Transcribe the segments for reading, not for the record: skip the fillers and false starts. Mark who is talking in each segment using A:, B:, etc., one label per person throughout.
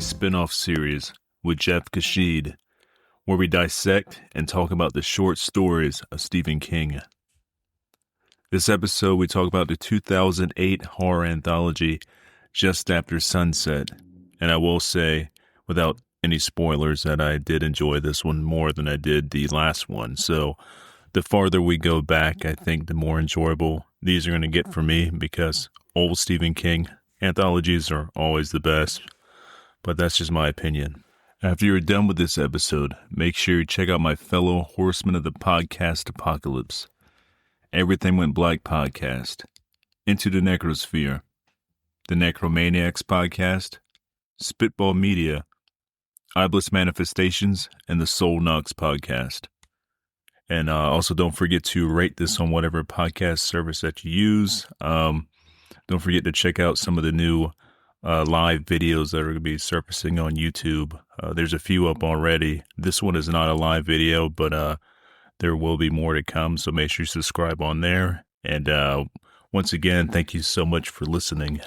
A: spin-off series with Jeff Caxide, where we dissect and talk about the short stories of Stephen King. This episode, we talk about the 2008 horror anthology, Just After Sunset. And I will say, without any spoilers, that I did enjoy this one more than I did the last one. So the farther we go back, I think the more enjoyable these are going to get for me, because old Stephen King anthologies are always the best. But that's just my opinion. After you're done with this episode, make sure you check out my fellow horsemen of the podcast apocalypse, Everything Went Black podcast, Into the Necrosphere, the Necromaniacs podcast, Spitball Media, Iblis Manifestations, and the Soul Knox podcast. And also don't forget to rate this on whatever podcast service that you use. Don't forget to check out some of the new live videos that are going to be surfacing on YouTube. There's a few up already. This one is not a live video, but there will be more to come, so make sure you subscribe on there. And once again, thank you so much for listening.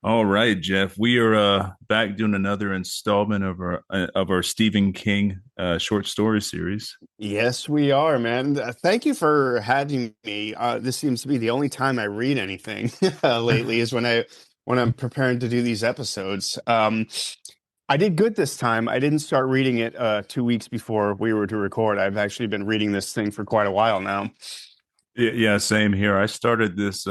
A: All right, Jeff, we are back doing another installment of our Stephen King short story series.
B: Yes, we are, man. Thank you for having me. This seems to be the only time I read anything lately is when I'm preparing to do these episodes. I did good this time. I didn't start reading it 2 weeks before we were to record. I've actually been reading this thing for quite a while now.
A: Yeah, same here. I started this.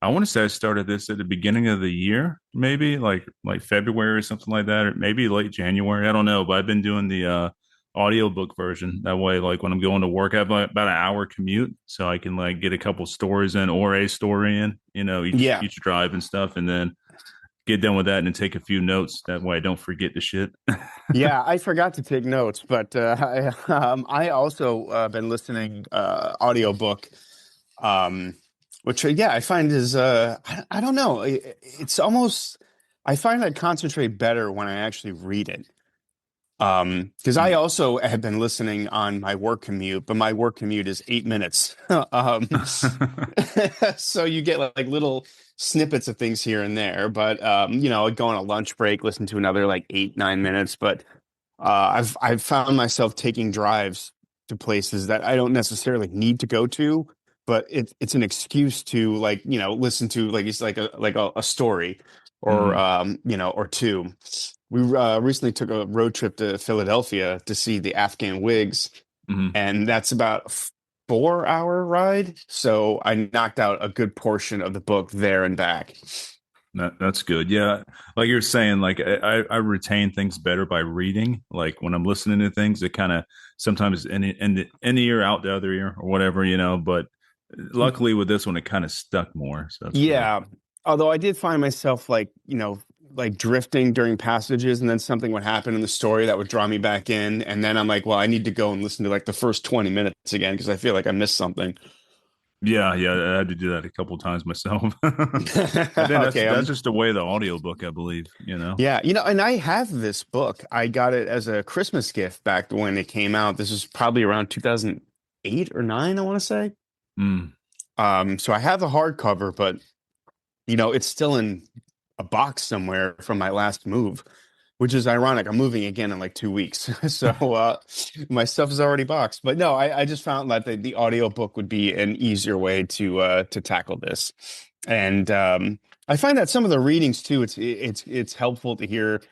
A: I want to say I started this at the beginning of the year, maybe like February or something like that, or maybe late January. I don't know, but I've been doing the audiobook version. That way, like when I'm going to work, I have about an hour commute, so I can like get a couple stories in or a story in, each drive and stuff, and then get done with that and then take a few notes. That way I don't forget the shit.
B: Yeah, I forgot to take notes, but I also been listening audiobook, which I find is I don't know. It's almost, I find I concentrate better when I actually read it. Because I also have been listening on my work commute, but my work commute is 8 minutes. So you get like little snippets of things here and there, but go on a lunch break, listen to another like 8-9 minutes. But I've found myself taking drives to places that I don't necessarily need to go to, but it's an excuse to listen to a story or or two. We recently took a road trip to Philadelphia to see the Afghan Wigs, and that's about a 4-hour ride. So I knocked out a good portion of the book there and back.
A: That's good. Yeah. Like you're saying, like I retain things better by reading. Like when I'm listening to things, it kind of sometimes in the ear, out the other ear or whatever, but luckily with this one, it kind of stuck more. So
B: yeah. Good. Although I did find myself like drifting during passages, and then something would happen in the story that would draw me back in. And then I'm like, well, I need to go and listen to like the first 20 minutes again, because I feel like I missed something.
A: Yeah, I had to do that a couple times myself. I think that's just the way the audiobook, I believe,
B: Yeah, and I have this book. I got it as a Christmas gift back when it came out. This was probably around 2008 or 9, I want to say. So I have the hardcover, but it's still in a box somewhere from my last move, which is ironic. I'm moving again in like 2 weeks. So my stuff is already boxed. But no, I just found that the audiobook would be an easier way to tackle this. And I find that some of the readings too, it's helpful to hear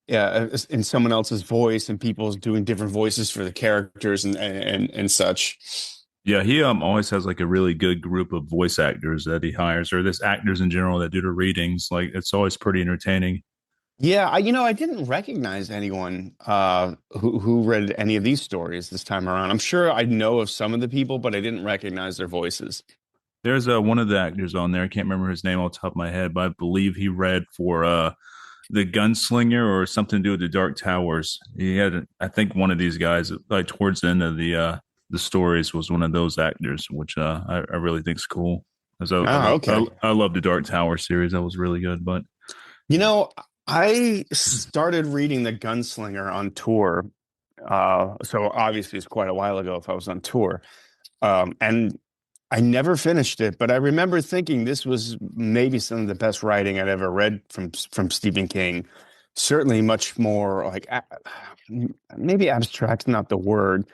B: in someone else's voice, and people's doing different voices for the characters and such.
A: Yeah, he always has like a really good group of voice actors that he hires, or this actors in general that do the readings. Like it's always pretty entertaining.
B: Yeah, I didn't recognize anyone who read any of these stories this time around. I'm sure I know of some of the people, but I didn't recognize their voices.
A: There's one of the actors on there. I can't remember his name off the top of my head, but I believe he read for the Gunslinger or something to do with the Dark Towers. He had, I think, one of these guys like towards the end of the stories was one of those actors, which I really think is cool.
B: Okay.
A: I love the Dark Tower series. That was really good. But
B: I started reading The Gunslinger on tour. So obviously it's quite a while ago if I was on tour. And I never finished it, but I remember thinking this was maybe some of the best writing I'd ever read from Stephen King. Certainly much more like maybe abstract, not the word,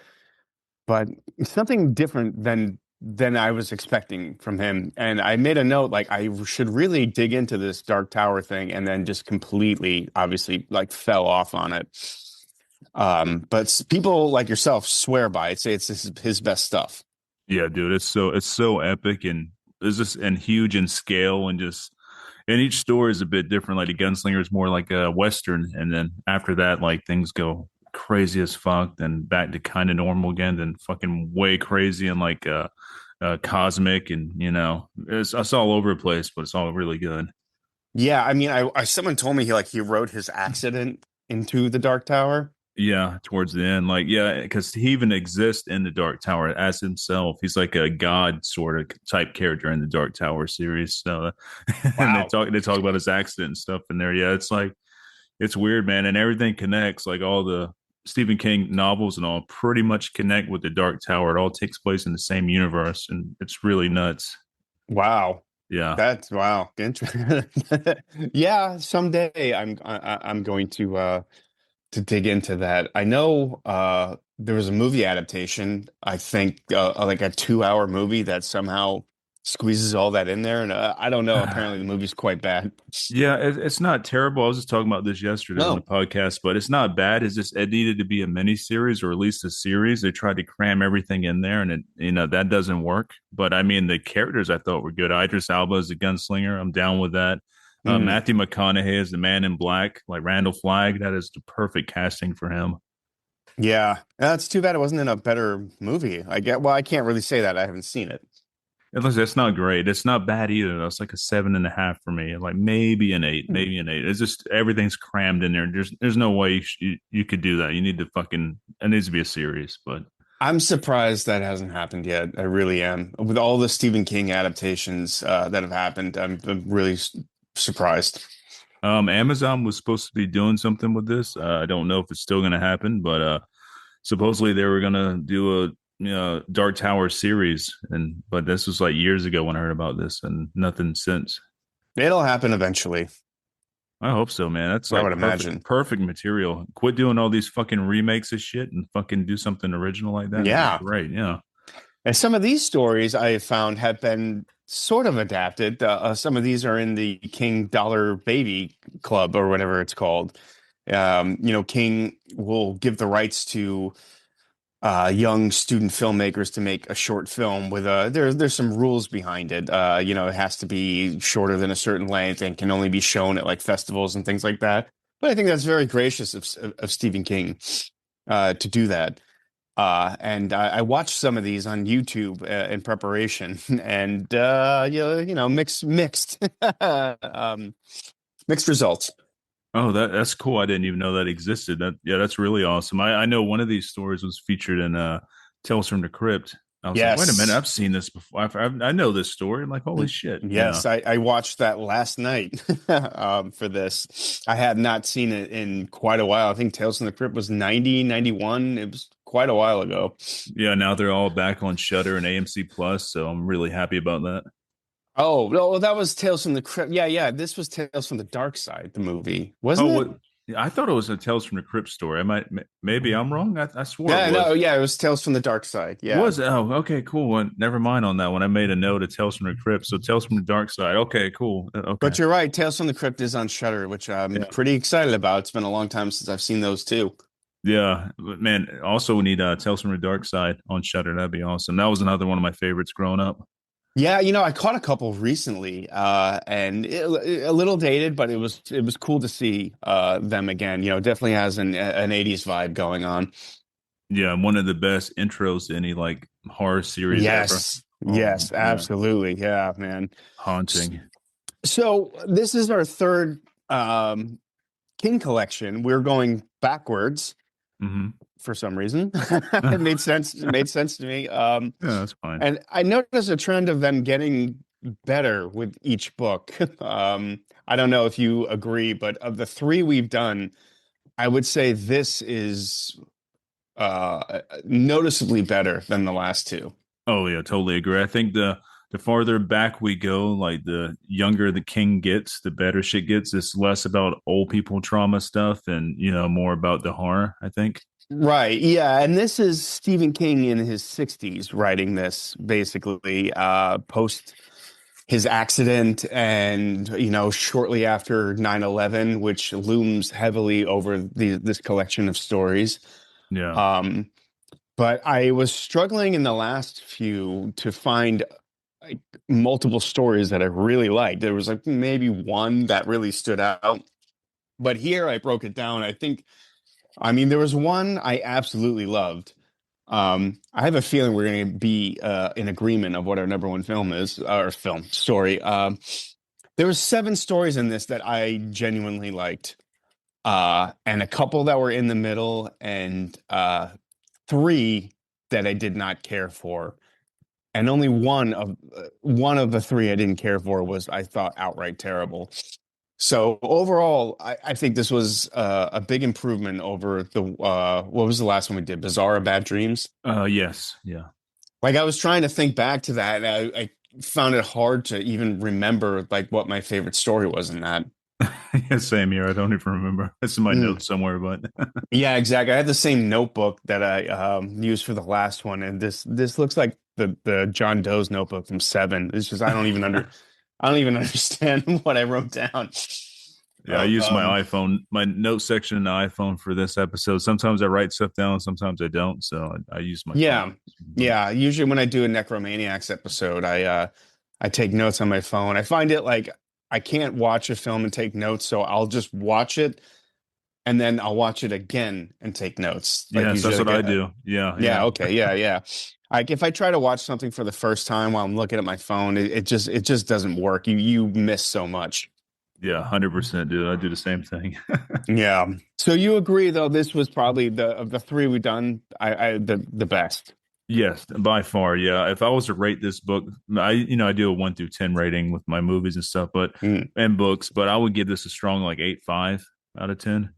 B: but something different than I was expecting from him. And I made a note like I should really dig into this Dark Tower thing, and then just completely, obviously, like fell off on it. But people like yourself swear by it, say it's his best stuff.
A: Yeah, dude, it's so epic and it's just and huge in scale and just and each story is a bit different. Like the Gunslinger is more like a Western, and then after that, like things go crazy as fuck, then back to kind of normal again, then fucking way crazy and like cosmic, and it's all over the place, but it's all really good.
B: Yeah, I mean, I someone told me he wrote his accident into the Dark Tower.
A: Yeah, towards the end, like yeah, because he even exists in the Dark Tower as himself. He's like a god sort of type character in the Dark Tower series. So, and they
B: Wow.
A: talk about his accident and stuff in there. Yeah, it's like it's weird, man, and everything connects. Like all the Stephen King novels and all pretty much connect with the Dark Tower. It all takes place in the same universe, and it's really nuts.
B: Wow.
A: Yeah.
B: That's wow. Interesting. Yeah, someday I'm going to dig into that. I know there was a movie adaptation, I think like a 2 hour movie that somehow squeezes all that in there, and I don't know, apparently the movie's quite bad.
A: Yeah, it's not terrible. I was just talking about this yesterday on the
B: No.
A: podcast, but it's not bad. It's just it needed to be a mini series or at least a series. They tried to cram everything in there, and that doesn't work. But I mean, the characters I thought were good. Idris Elba is the gunslinger. I'm down with that.
B: Mm.
A: Matthew McConaughey is the Man in Black, like Randall Flagg. That is the perfect casting for him.
B: Yeah, that's too bad it wasn't in a better movie. Well, I can't really say that. I haven't seen it.
A: At least it's not great. It's not bad either. Though. It's like a 7.5 for me. Like maybe an 8,
B: Hmm.
A: maybe an 8. It's just everything's crammed in there. There's no way you could do that. You need to fucking it needs to be a series. But
B: I'm surprised that hasn't happened yet. I really am. With all the Stephen King adaptations that have happened, I'm really surprised.
A: Amazon was supposed to be doing something with this. I don't know if it's still going to happen, but supposedly they were going to do a Dark Tower series, and but this was like years ago when I heard about this, and nothing since.
B: It'll happen eventually,
A: I hope so, man. That's
B: I
A: like
B: would imagine.
A: perfect material. Quit doing all these fucking remakes of shit and fucking do something original like that. That'd be
B: Yeah.
A: great. Yeah.
B: And some of these stories I have found have been sort of adapted. Some of these are in the King Dollar Baby Club or whatever it's called. King will give the rights to young student filmmakers to make a short film with there's some rules behind it. It has to be shorter than a certain length and can only be shown at like festivals and things like that. But I think that's very gracious of Stephen King to do that. And I watched some of these on YouTube in preparation, and mixed mixed results.
A: Oh, that's cool. I didn't even know that existed. That's really awesome. I know one of these stories was featured in Tales from the Crypt. I was like, wait a minute,
B: Yes.
A: I've seen this before. I know this story. I'm like, holy shit. Yeah.
B: Yes, I watched that last night for this. I had not seen it in quite a while. I think Tales from the Crypt was 90, 91. It was quite a while ago.
A: Yeah, now they're all back on Shutter and AMC Plus, so I'm really happy about that.
B: Oh, no, that was Tales from the Crypt. Yeah, yeah. This was Tales from the Dark Side, the movie,
A: Oh,
B: wasn't it?
A: what? I thought it was a Tales from the Crypt story. Maybe I'm wrong. I swore it
B: Yeah, no,
A: was.
B: yeah, it was Tales from the Dark Side. Yeah.
A: Was oh okay cool. Well, never mind on that one. I made a note of Tales from the Crypt. So Tales from the Dark Side. Okay, cool. Okay,
B: But you're right, Tales from the Crypt is on Shudder, which I'm
A: yeah,
B: pretty excited about. It's been a long time since I've seen those too.
A: yeah. But man, also we need Tales from the Dark Side on Shutter. That'd be awesome. That was another one of my favorites growing up.
B: Yeah, I caught a couple recently, and a little dated, but it was cool to see them again. Definitely has an 80s vibe going on.
A: Yeah, one of the best intros to any like horror series ever.
B: Yes,
A: Oh
B: yes,
A: yeah,
B: absolutely. Yeah, man. S-
A: haunting.
B: So this is our third um King collection. We're going backwards
A: Hmm.
B: for some reason. It made sense. It made sense to me.
A: Yeah, that's fine.
B: And I noticed a trend of them getting better with each book. I don't know if you agree, but of the three we've done, I would say this is noticeably better than the last two.
A: Oh yeah, totally agree. I think the farther back we go, like the younger the king gets, the better shit gets. It's less about old people trauma stuff and more about the horror, I think.
B: Right. Yeah. And this is Stephen King in his 60s writing this, basically, post his accident and, shortly after 9/11, which looms heavily over this collection of stories.
A: Yeah.
B: Um, but I was struggling in the last few to find like multiple stories that I really liked. There was like maybe one that really stood out. But here I broke it down. I mean, there was one I absolutely loved. I have a feeling we're going to be in agreement of what our number one film is, or film story. There was seven stories in this that I genuinely liked, and a couple that were in the middle, and three that I did not care for. And only one of the three I didn't care for was I thought outright terrible. So overall, I think this was a big improvement over the what was the last one we did? Bizarre Bad Dreams.
A: Yes. Yeah.
B: Like I was trying to think back to that, and I found it hard to even remember like what my favorite story was in that.
A: Yeah, same here. I don't even remember. It's in my
B: Mm.
A: notes somewhere, but
B: Yeah, exactly. I had the same notebook that I used for the last one, and this looks like the John Doe's notebook from Seven. It's just I don't even understand what I wrote down.
A: yeah, I use my iPhone, my note section in the iPhone for this episode. Sometimes I write stuff down, sometimes I don't. So I use my phone.
B: Yeah. Yeah. Usually when I do a Necromaniacs episode, I take notes on my phone. I find it like I can't watch a film and take notes, so I'll just watch it and then I'll watch it again and take notes. Like
A: Yes,
B: usually
A: that's what
B: like
A: I do. Yeah,
B: yeah,
A: yeah,
B: okay, yeah, yeah. Like if I try to watch something for the first time while I'm looking at my phone, it just doesn't work. You miss so much.
A: yeah. 100%, dude. I do the same thing.
B: Yeah. So you agree though this was probably the of the three we've done, I the best.
A: Yes, by far. Yeah. If I was to rate this book, I do a 1 through 10 rating with my movies and stuff, but
B: Mm.
A: and books, but I would give this a strong like 8.5 out of 10.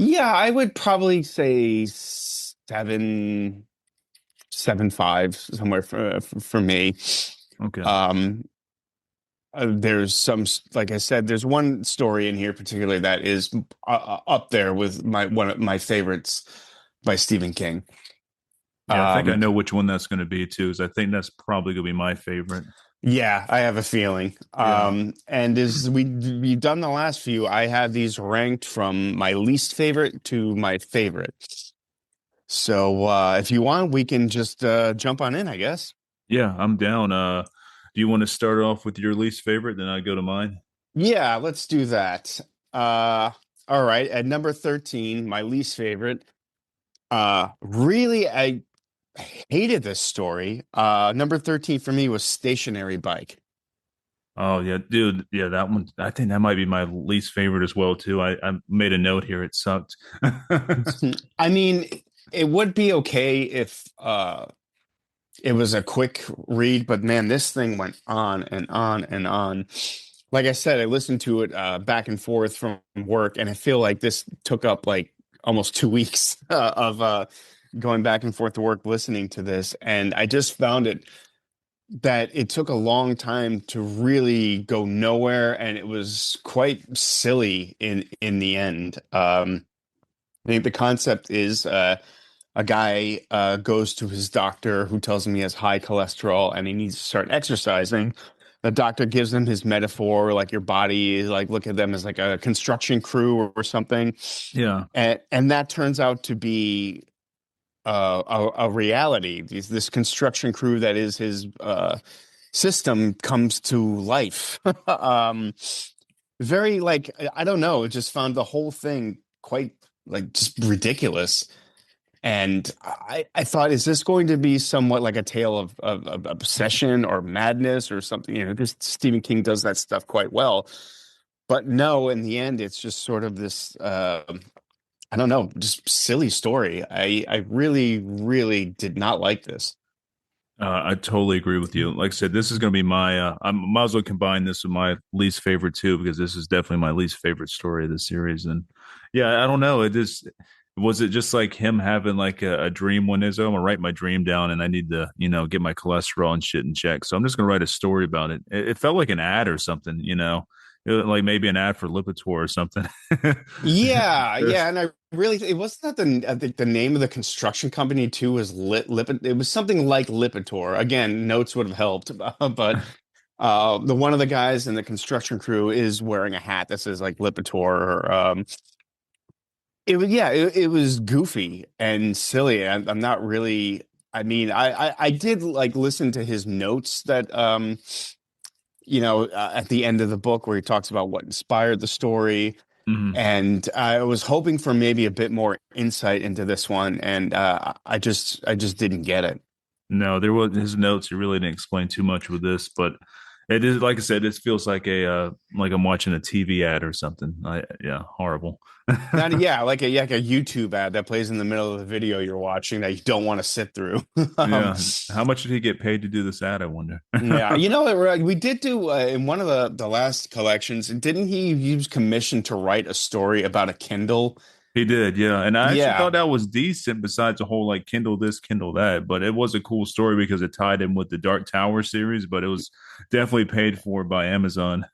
B: Yeah, I would probably say seven, 7.5 somewhere for me.
A: Okay.
B: Um, there's like I said, there's one story in here particularly that is up there with one of my favorites by Stephen King.
A: Yeah, I think I
B: Um,
A: know which one that's going to be too, because I think that's probably going to be my favorite.
B: yeah, I have a feeling.
A: Yeah.
B: And as we've done the last few, I have these ranked from my least favorite to my favorite. So if you want, we can just jump on in, I guess.
A: Yeah, I'm down. Do you want to start off with your least favorite? Then I go to mine.
B: Yeah, let's do that. Uh, all right, at number 13, my least favorite. Really, I hated this story. Number 13 for me was Stationary Bike.
A: Oh yeah, dude. Yeah, that one. I think that might be my least favorite as well too. I made a note here. It sucked.
B: I mean, it would be okay if it was a quick read, but man, this thing went on and on and on. Like I said, I listened to it back and forth from work, and I feel like this took up like almost 2 weeks of going back and forth to work listening to this. And I just found that it took a long time to really go nowhere, and it was quite silly in the end. I think the concept is a guy goes to his doctor who tells him he has high cholesterol and he needs to start exercising. The doctor gives him his metaphor, like your body is like look at them as like a construction crew or something,
A: Yeah.
B: and that turns out to be a reality. This construction crew that is his system comes to life. Very like I don't know. It just found the whole thing quite like just ridiculous. And I thought, is this going to be somewhat like a tale of obsession or madness or something? This Stephen King does that stuff quite well. But no, in the end, it's just sort of this, I don't know, just silly story. I really, really did not like this.
A: I totally agree with you. Like I said, this is going to be my. I might as well combine this with my least favorite too, because this is definitely my least favorite story of the series. And yeah, I don't know. It just Was it just like him having like a dream one is, oh, I'm gonna write my dream down and I need to, get my cholesterol and shit in check. So I'm just gonna write a story about it. It felt like an ad or something, like maybe an ad for Lipitor or something.
B: Yeah, yeah, and I really it wasn't that I think the name of the construction company too was Lipit. It was something like Lipitor. Again, notes would have helped, but the one of the guys in the construction crew is wearing a hat that says like Lipitor. It was yeah, it was goofy and silly. I'm not really. I mean, I did like listen to his notes that at the end of the book where he talks about what inspired the story.
A: Mhm.
B: And I was hoping for maybe a bit more insight into this one, and I just didn't get it.
A: No, there was his notes. He really didn't explain too much with this, but it is like I said, it feels like a like I'm watching a TV ad or something. Yeah, horrible.
B: Not yeah, like a YouTube ad that plays in the middle of the video you're watching that you don't want to sit through. Um,
A: Yeah. How much did he get paid to do this ad, I wonder?
B: yeah, we did do in one of the last collections. Didn't he was commissioned to write a story about a Kindle?
A: He did, yeah. And I actually
B: Yeah,
A: thought that was decent besides the whole like Kindle this, Kindle that. But it was a cool story because it tied in with the Dark Tower series, but it was definitely paid for by Amazon.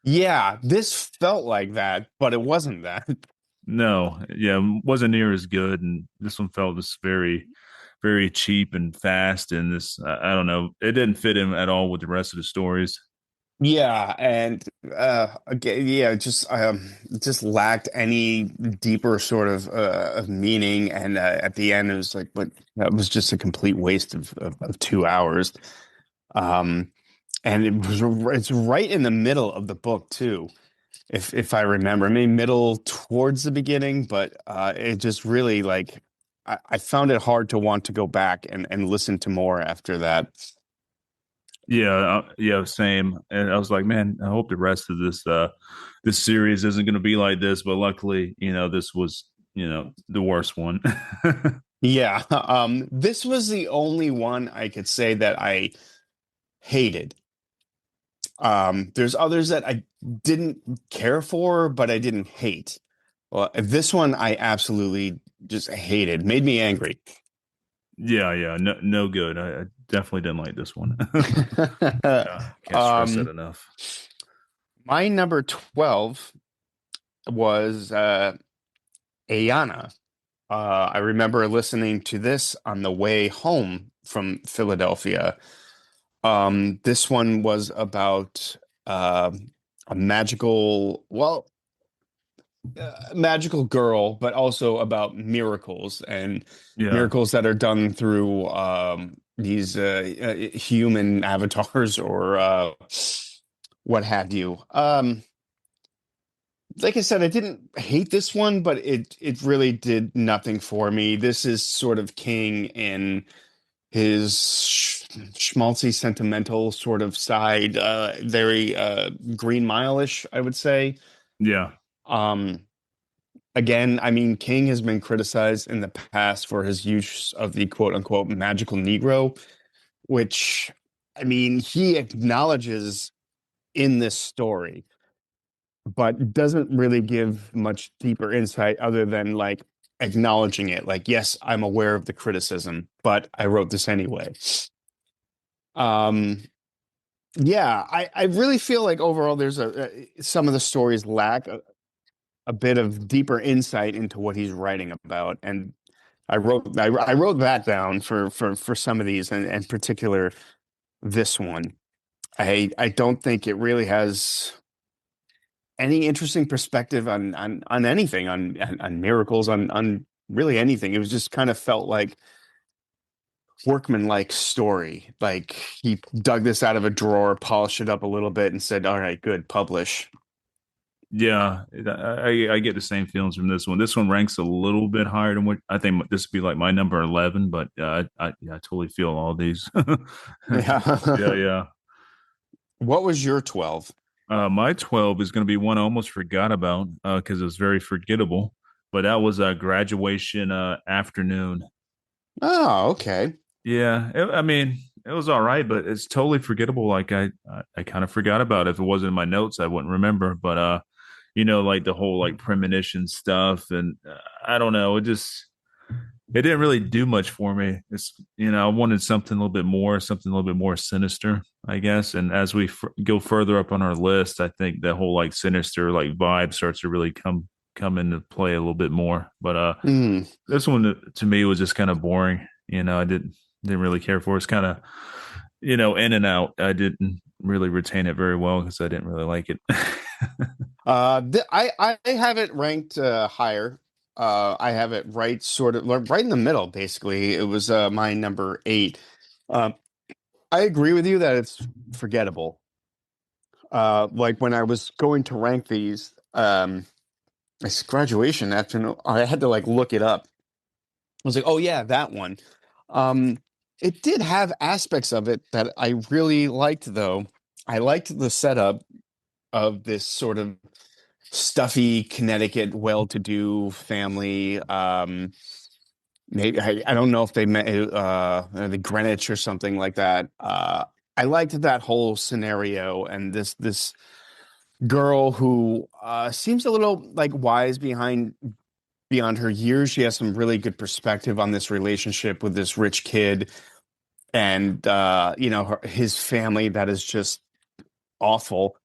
B: yeah. This felt like that, but it wasn't that.
A: No, yeah, wasn't near as good. And this one felt just very, very cheap and fast. And this, I don't know, it didn't fit in at all with the rest of the stories.
B: Yeah, and again, yeah, just lacked any deeper sort of meaning. And at the end, it was like, but that was just a complete waste of 2 hours. Um, and it's right in the middle of the book too, if I remember. I mean, middle towards the beginning, but it just really like I found it hard to want to go back and listen to more after that.
A: Yeah, yeah, same. And I was like, man, I hope the rest of this series isn't going to be like this. But luckily, this was, the worst one.
B: Yeah, this was the only one I could say that I hated. There's others that I didn't care for, but I didn't hate. Well, this one I absolutely just hated, made me angry.
A: Yeah, yeah, no, no good. I definitely didn't like this one. Can't stress that
B: Um,
A: enough.
B: my number 12 was Ayana. I remember listening to this on the way home from Philadelphia. This one was about uh, a magical girl, but also about miracles and
A: Yeah,
B: miracles that are done through these human avatars or what have you. Like I said, I didn't hate this one, but it really did nothing for me. This is sort of King in his schmaltzy sentimental sort of side, very Green Mile-ish, I would say.
A: yeah,
B: Um, Again, I mean, King has been criticized in the past for his use of the quote unquote magical Negro, which I mean, he acknowledges in this story, but doesn't really give much deeper insight other than like acknowledging it. Like, yes, I'm aware of the criticism, but I wrote this anyway. Um, yeah, I really feel like overall there's some of the stories lack a bit of deeper insight into what he's writing about, and I wrote that down for some of these, and in particular this one. I don't think it really has any interesting perspective on anything on miracles on really anything. It was just kind of felt like workman-like story. Like he dug this out of a drawer, polished it up a little bit, and said, "All right, good, publish."
A: yeah. I get the same feelings from this one. This one ranks a little bit higher than what I think this would be like my number 11, but yeah, I totally feel all these. Yeah,
B: Yeah.
A: yeah.
B: What was your 12?
A: My 12 is going to be one I almost forgot about because it was very forgettable, but that was a graduation afternoon.
B: Oh, okay.
A: Yeah, I mean, it was all right, but it's totally forgettable. Like I kind of forgot about it. If it wasn't in my notes, I wouldn't remember. But like the whole like premonition stuff, and I don't know, it didn't really do much for me. I wanted something a little bit more, something a little bit more sinister, I guess. And as we go further up on our list, I think that whole like sinister like vibe starts to really come into play a little bit more. But
B: Mm.
A: this one to me was just kind of boring. I didn't really care for it. It's kind of in and out. I didn't really retain it very well because I didn't really like it.
B: I have it ranked higher. I have it right sort of like, right in the middle, basically. It was my number 8. Uh, I agree with you that it's forgettable. Like when I was going to rank these, it's graduation afternoon. I had to like look it up. I was like, oh yeah, that one. Um, it did have aspects of it that I really liked, though. I liked the setup of this sort of stuffy Connecticut well-to-do family. Maybe I don't know if they met the Greenwich or something like that. I liked that whole scenario, and this girl who seems a little like wise beyond her years. She has some really good perspective on this relationship with this rich kid, and his family that is just awful,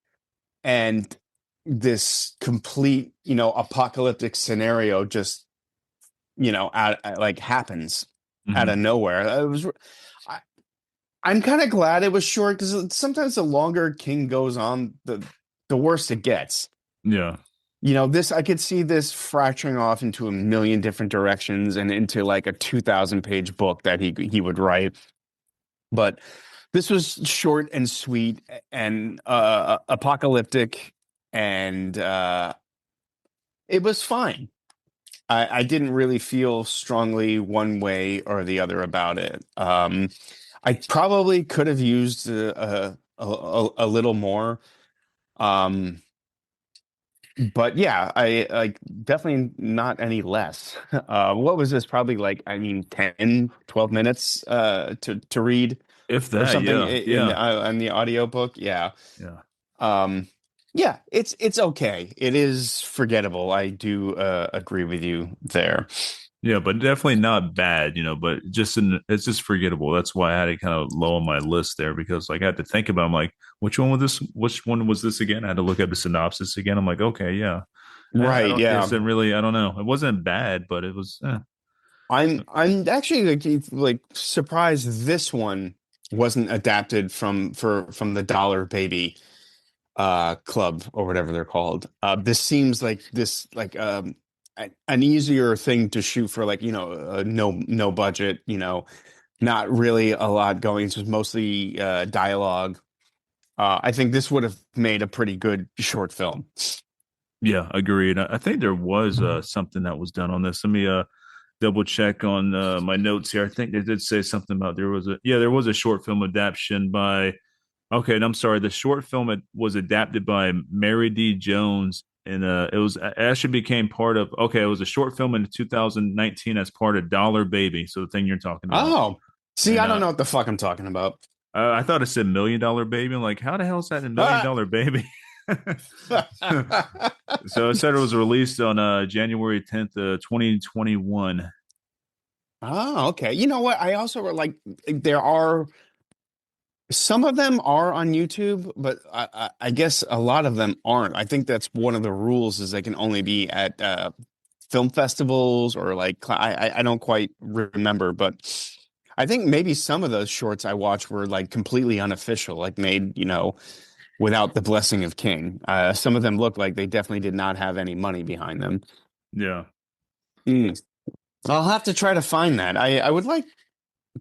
B: and this complete apocalyptic scenario just like happens out
A: Hmm.
B: of nowhere. I, I'm kind of glad it was short, because sometimes the longer King goes on, the worse it gets.
A: Yeah.
B: This I could see this fracturing off into a million different directions and into like a 2,000-page book that he would write. But this was short and sweet and apocalyptic, and it was fine. I didn't really feel strongly one way or the other about it. I probably could have used a little more. Um, but yeah, I like definitely not any less. What was this? Probably like, I mean, 10, 12 minutes to read
A: If
B: or
A: that,
B: something
A: yeah,
B: in
A: yeah,
B: the audiobook. Yeah.
A: yeah.
B: Um, yeah, it's okay. It is forgettable. I do agree with you there.
A: Yeah, but definitely not bad, but it's just forgettable. That's why I had it kind of low on my list there because like I had to think about, I'm like, which one was this again? I had to look at the synopsis again. I'm like, okay, yeah. I
B: Right,
A: don't,
B: yeah.
A: it's a really, I don't know. It wasn't bad, but it was,
B: I'm actually like surprised this one wasn't adapted from the Dollar Baby club or whatever they're called. This seems like an easier thing to shoot for, like, no budget, not really a lot going. It's just mostly dialogue. I think this would have made a pretty good short film.
A: yeah, agreed. I think there was something that was done on this. Let me double check on my notes here. I think they did say something about there was a short film adaptation by. Okay, and I'm sorry. The short film was adapted by Mary D. Jones, and it actually became part of. Okay, it was a short film in 2019 as part of Dollar Baby. So the thing you're talking about,
B: Oh, see,
A: and
B: I don't know what the fuck I'm talking about.
A: I thought it said $1 million Baby. I'm like, how the hell is that a million
B: Ah!
A: dollar baby? So it said it was released on January 10th, 2021.
B: Oh, okay. You know what? I also like, there are some of them are on YouTube, but I guess a lot of them aren't. I think that's one of the rules, is they can only be at film festivals or like I don't quite remember, but I think maybe some of those shorts I watched were like completely unofficial, like made, without the blessing of King. Some of them looked like they definitely did not have any money behind them.
A: Yeah,
B: Mm. I'll have to try to find that. I would like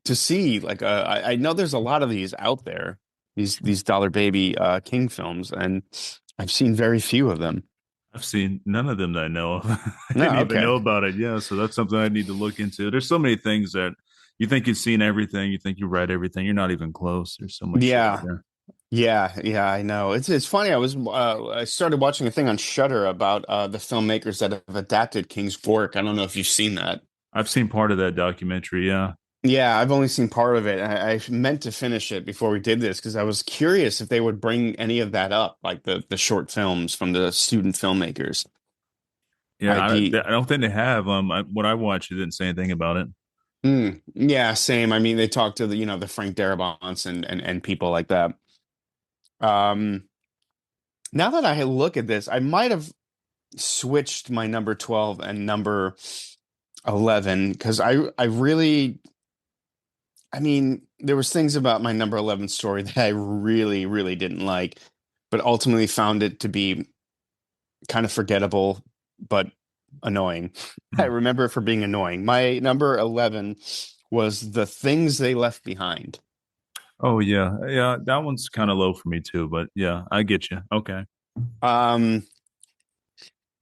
B: to see, like, I know there's a lot of these out there, these Dollar Baby King films, and I've seen very few of them.
A: I've seen none of them that I know of. I didn't
B: No,
A: even
B: okay.
A: know about it. Yeah, so that's something I need to look into. There's so many things that you think you've seen everything, you think you read everything. You're not even close. There's so much shit out
B: Yeah.
A: there.
B: Yeah, I know. It's funny. I started watching a thing on Shudder about the filmmakers that have adapted King's work. I don't know if you've seen that.
A: I've seen part of that documentary. Yeah.
B: Yeah, I've only seen part of it. I meant to finish it before we did this because I was curious if they would bring any of that up, like the short films from the student filmmakers.
A: Yeah,
B: I'd be,
A: I don't think they have. What I watched, it didn't say anything about it.
B: yeah, same. I mean, they talked to the Frank Darabont's and people like that. Um, Now that I look at this, I might have switched my number 12 and number 11 because I really, I mean, there was things about my number 11 story that I really, really didn't like, but ultimately found it to be kind of forgettable, but annoying. I
A: Hmm.
B: remember it for being annoying. My number 11 was The Things They Left Behind.
A: Oh yeah, yeah, that one's kind of low for me too. But yeah, I get you. Okay.
B: Um,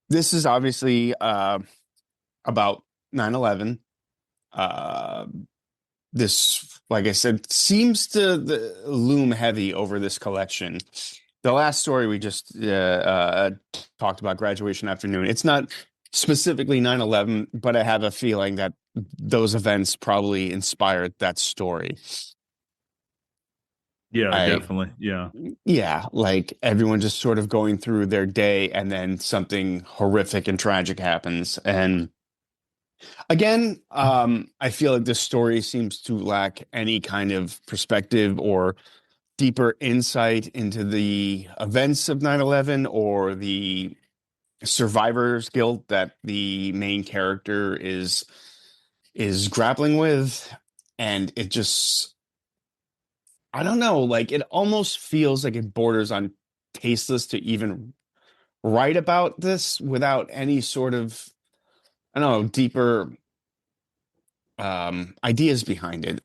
B: this is obviously about 9/11. Uh, this, like I said, seems to loom heavy over this collection. The last story we just talked about, Graduation Afternoon, it's not specifically 9/11, but I have a feeling that those events probably inspired that story.
A: Yeah,
B: I,
A: definitely. Yeah.
B: yeah, like everyone just sort of going through their day and then something horrific and tragic happens. And again, I feel like this story seems to lack any kind of perspective or deeper insight into the events of 9/11 or the survivor's guilt that the main character is grappling with. And it just, I don't know, like it almost feels like it borders on tasteless to even write about this without any sort of, I don't know, deeper ideas behind it.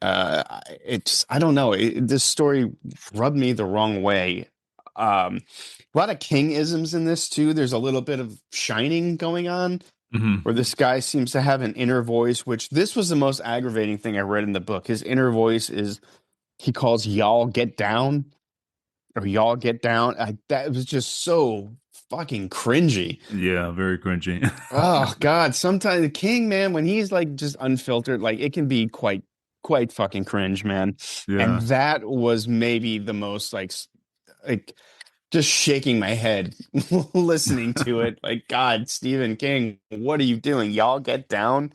B: It's, I don't know, this story rubbed me the wrong way. A lot of King isms in this too. There's a little bit of Shining going on
A: Hmm.
B: where this guy seems to have an inner voice, which this was the most aggravating thing I read in the book. His inner voice is, he calls y'all get down or y'all get down. That was just so fucking cringy.
A: Yeah, very cringy.
B: Oh God, sometimes the King, man, when he's like just unfiltered, like it can be quite fucking cringe, man. And
A: Yeah.
B: that was maybe the most like just shaking my head listening to it. Like, God, Stephen King, what are you doing? Y'all get down.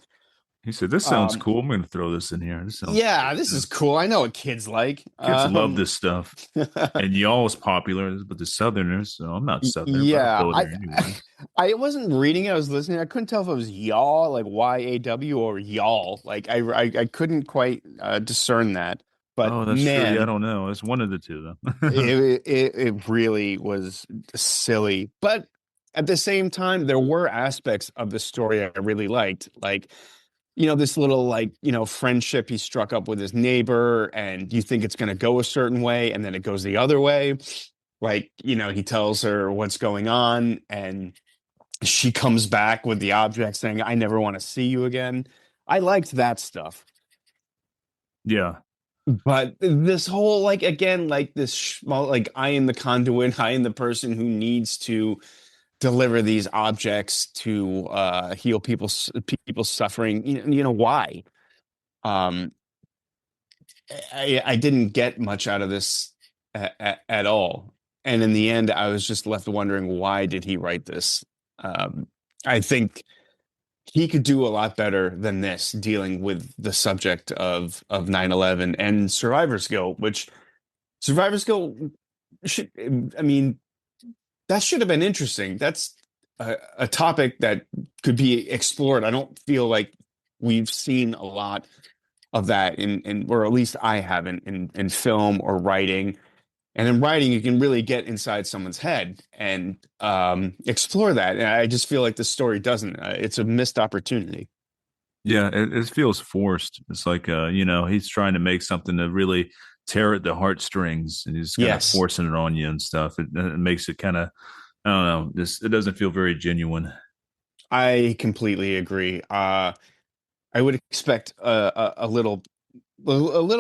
A: He said, "This sounds
B: Um,
A: cool. I'm going to throw this in here. This sounds great."
B: yeah, this
A: Yeah.
B: is cool. I know what kids like.
A: Kids love this stuff. And y'all is popular, but the Southerners, so I'm not Southern, but I'll
B: Yeah,
A: go there anyway.
B: I wasn't reading it. I was listening. I couldn't tell if it was y'all, like YAW, or y'all. Like I couldn't quite discern that. But
A: Oh, that's true. Yeah, I
B: man,
A: don't know. It's one of the two, though.
B: it really was silly. But at the same time, there were aspects of the story I really liked. Like, this little friendship he struck up with his neighbor, and you think it's going to go a certain way, and then it goes the other way. Like, he tells her what's going on, and she comes back with the object saying, I never want to see you again. I liked that stuff.
A: Yeah.
B: But this whole, like, again, like this small, like, I am the conduit, I am the person who needs to deliver these objects to heal people's suffering. Why? Um, I didn't get much out of this at all. And in the end, I was just left wondering, why did he write this? I think he could do a lot better than this dealing with the subject of 9/11 and survivor's guilt, which survivor's guilt should, I mean, that should have been interesting. That's a topic that could be explored. I don't feel like we've seen a lot of that or at least I haven't in film or writing. And in writing, you can really get inside someone's head and explore that. And I just feel like the story doesn't. It's a missed opportunity.
A: Yeah, it feels forced. It's like he's trying to make something to really tear at the heartstrings and he's kind of
B: Yes,
A: forcing it on you and stuff. It makes it kind of, I don't know, it doesn't feel very genuine.
B: I completely agree. I would expect a little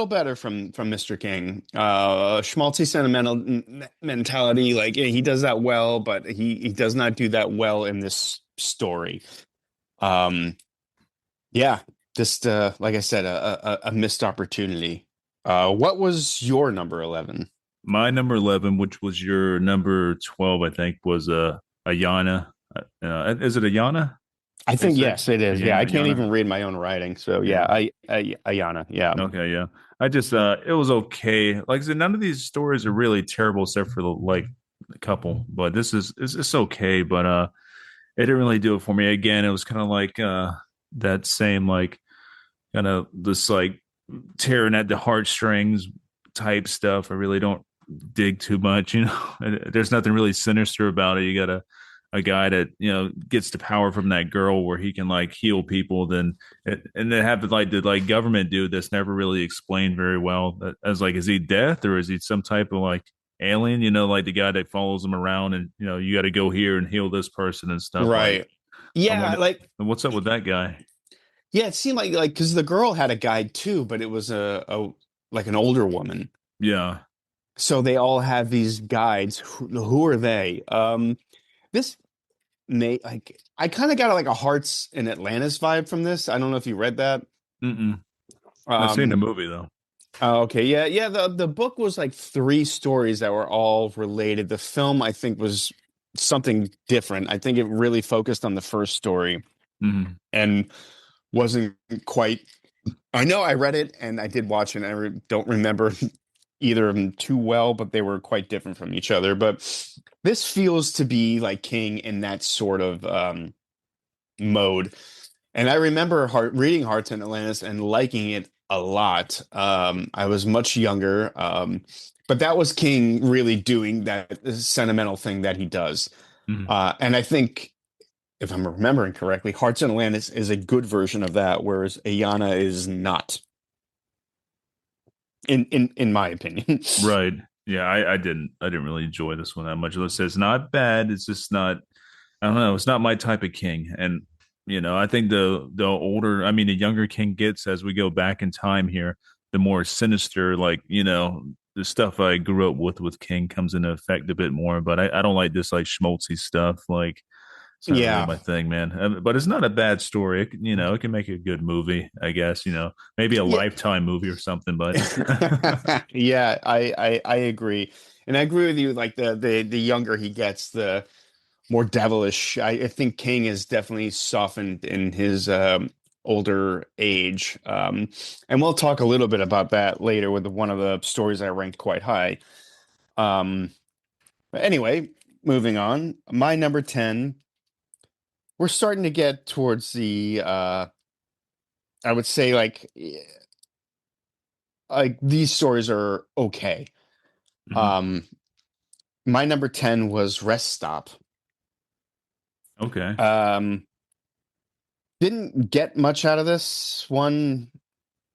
B: better from Mr. King. Schmaltzy sentimental mentality, like he does that well, but he does not do that well in this story. Um, yeah. Just like I said, a missed opportunity. What was your number 11?
A: My number 11, which was your number 12, I think, was Ayana. Is it Ayana?
B: I
A: They
B: think
A: say
B: yes, it is. Yeah, I can't
A: Ayana.
B: even read my own writing. So yeah,
A: Yeah.
B: Ayana. Yeah.
A: Okay, yeah. I just it was okay. Like I said, none of these stories are really terrible except for the like a couple. But this is it's okay, but it didn't really do it for me. Again, it was kind of like that same like kind of this like tearing at the heartstrings type stuff. I really don't dig too much, you know. There's nothing really sinister about it. You got a guy that gets the power from that girl where he can like heal people. Then and they have like the like government dude that's never really explained very well. As like, is he death or is he some type of like alien? You know, like the guy that follows him around and you got to go here and heal this person and stuff. Like,
B: Right.
A: I
B: Yeah,
A: wonder
B: like
A: what's up with that guy.
B: yeah, it seemed like because the girl had a guide too, but it was a like an older woman.
A: Yeah.
B: So they all have these guides. Who are they? This may like I kind of got like a Hearts in Atlantis vibe from this. I don't know if you read that.
A: Mm-mm. I've seen the
B: Um,
A: movie though.
B: oh, okay, yeah, yeah. The book was like three stories that were all related. The film, I think, was something different. I think it really focused on the first story
A: Mm-hmm.
B: and wasn't quite. I know I read it and I did watch it. And don't remember either of them too well, but they were quite different from each other. But this feels to be like King in that sort of mode. And I remember reading Hearts and Atlantis and liking it a lot. I was much younger, but that was King really doing that sentimental thing that he does.
A: Mm-hmm.
B: And I think, if I'm remembering correctly, Hearts and Atlantis is a good version of that, whereas Ayana is not, in my opinion.
A: Right. Yeah, I didn't really enjoy this one that much. Let's say it's not bad. It's just not I don't know, it's not my type of king. And I think the older, I mean the younger king gets as we go back in time here, the more sinister, like, the stuff I grew up with King comes into effect a bit more. But I don't like this like schmaltzy stuff. Like it's not really
B: Yeah.
A: my thing, man. But it's not a bad story. It can make a good movie, I guess. Maybe a
B: Yeah.
A: Lifetime movie or something. But
B: Yeah, I agree. And I agree with you, like the younger he gets, the more devilish. I think King is definitely softened in his older age. And we'll talk a little bit about that later with one of the stories I ranked quite high. Um, but anyway, moving on. My number 10, we're starting to get towards the I would say like these stories are okay.
A: Mhm.
B: Um, my number 10 was Rest Stop.
A: Okay.
B: Um, didn't get much out of this one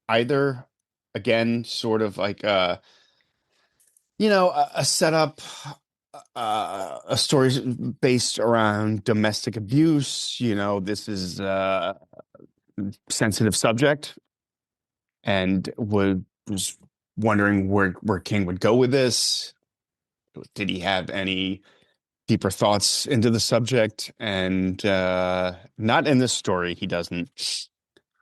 B: either. Again, sort of like a setup, a story based around domestic abuse. This is a sensitive subject, and was wondering where King would go with this. Did he have any deeper thoughts into the subject? And not in this story, he doesn't.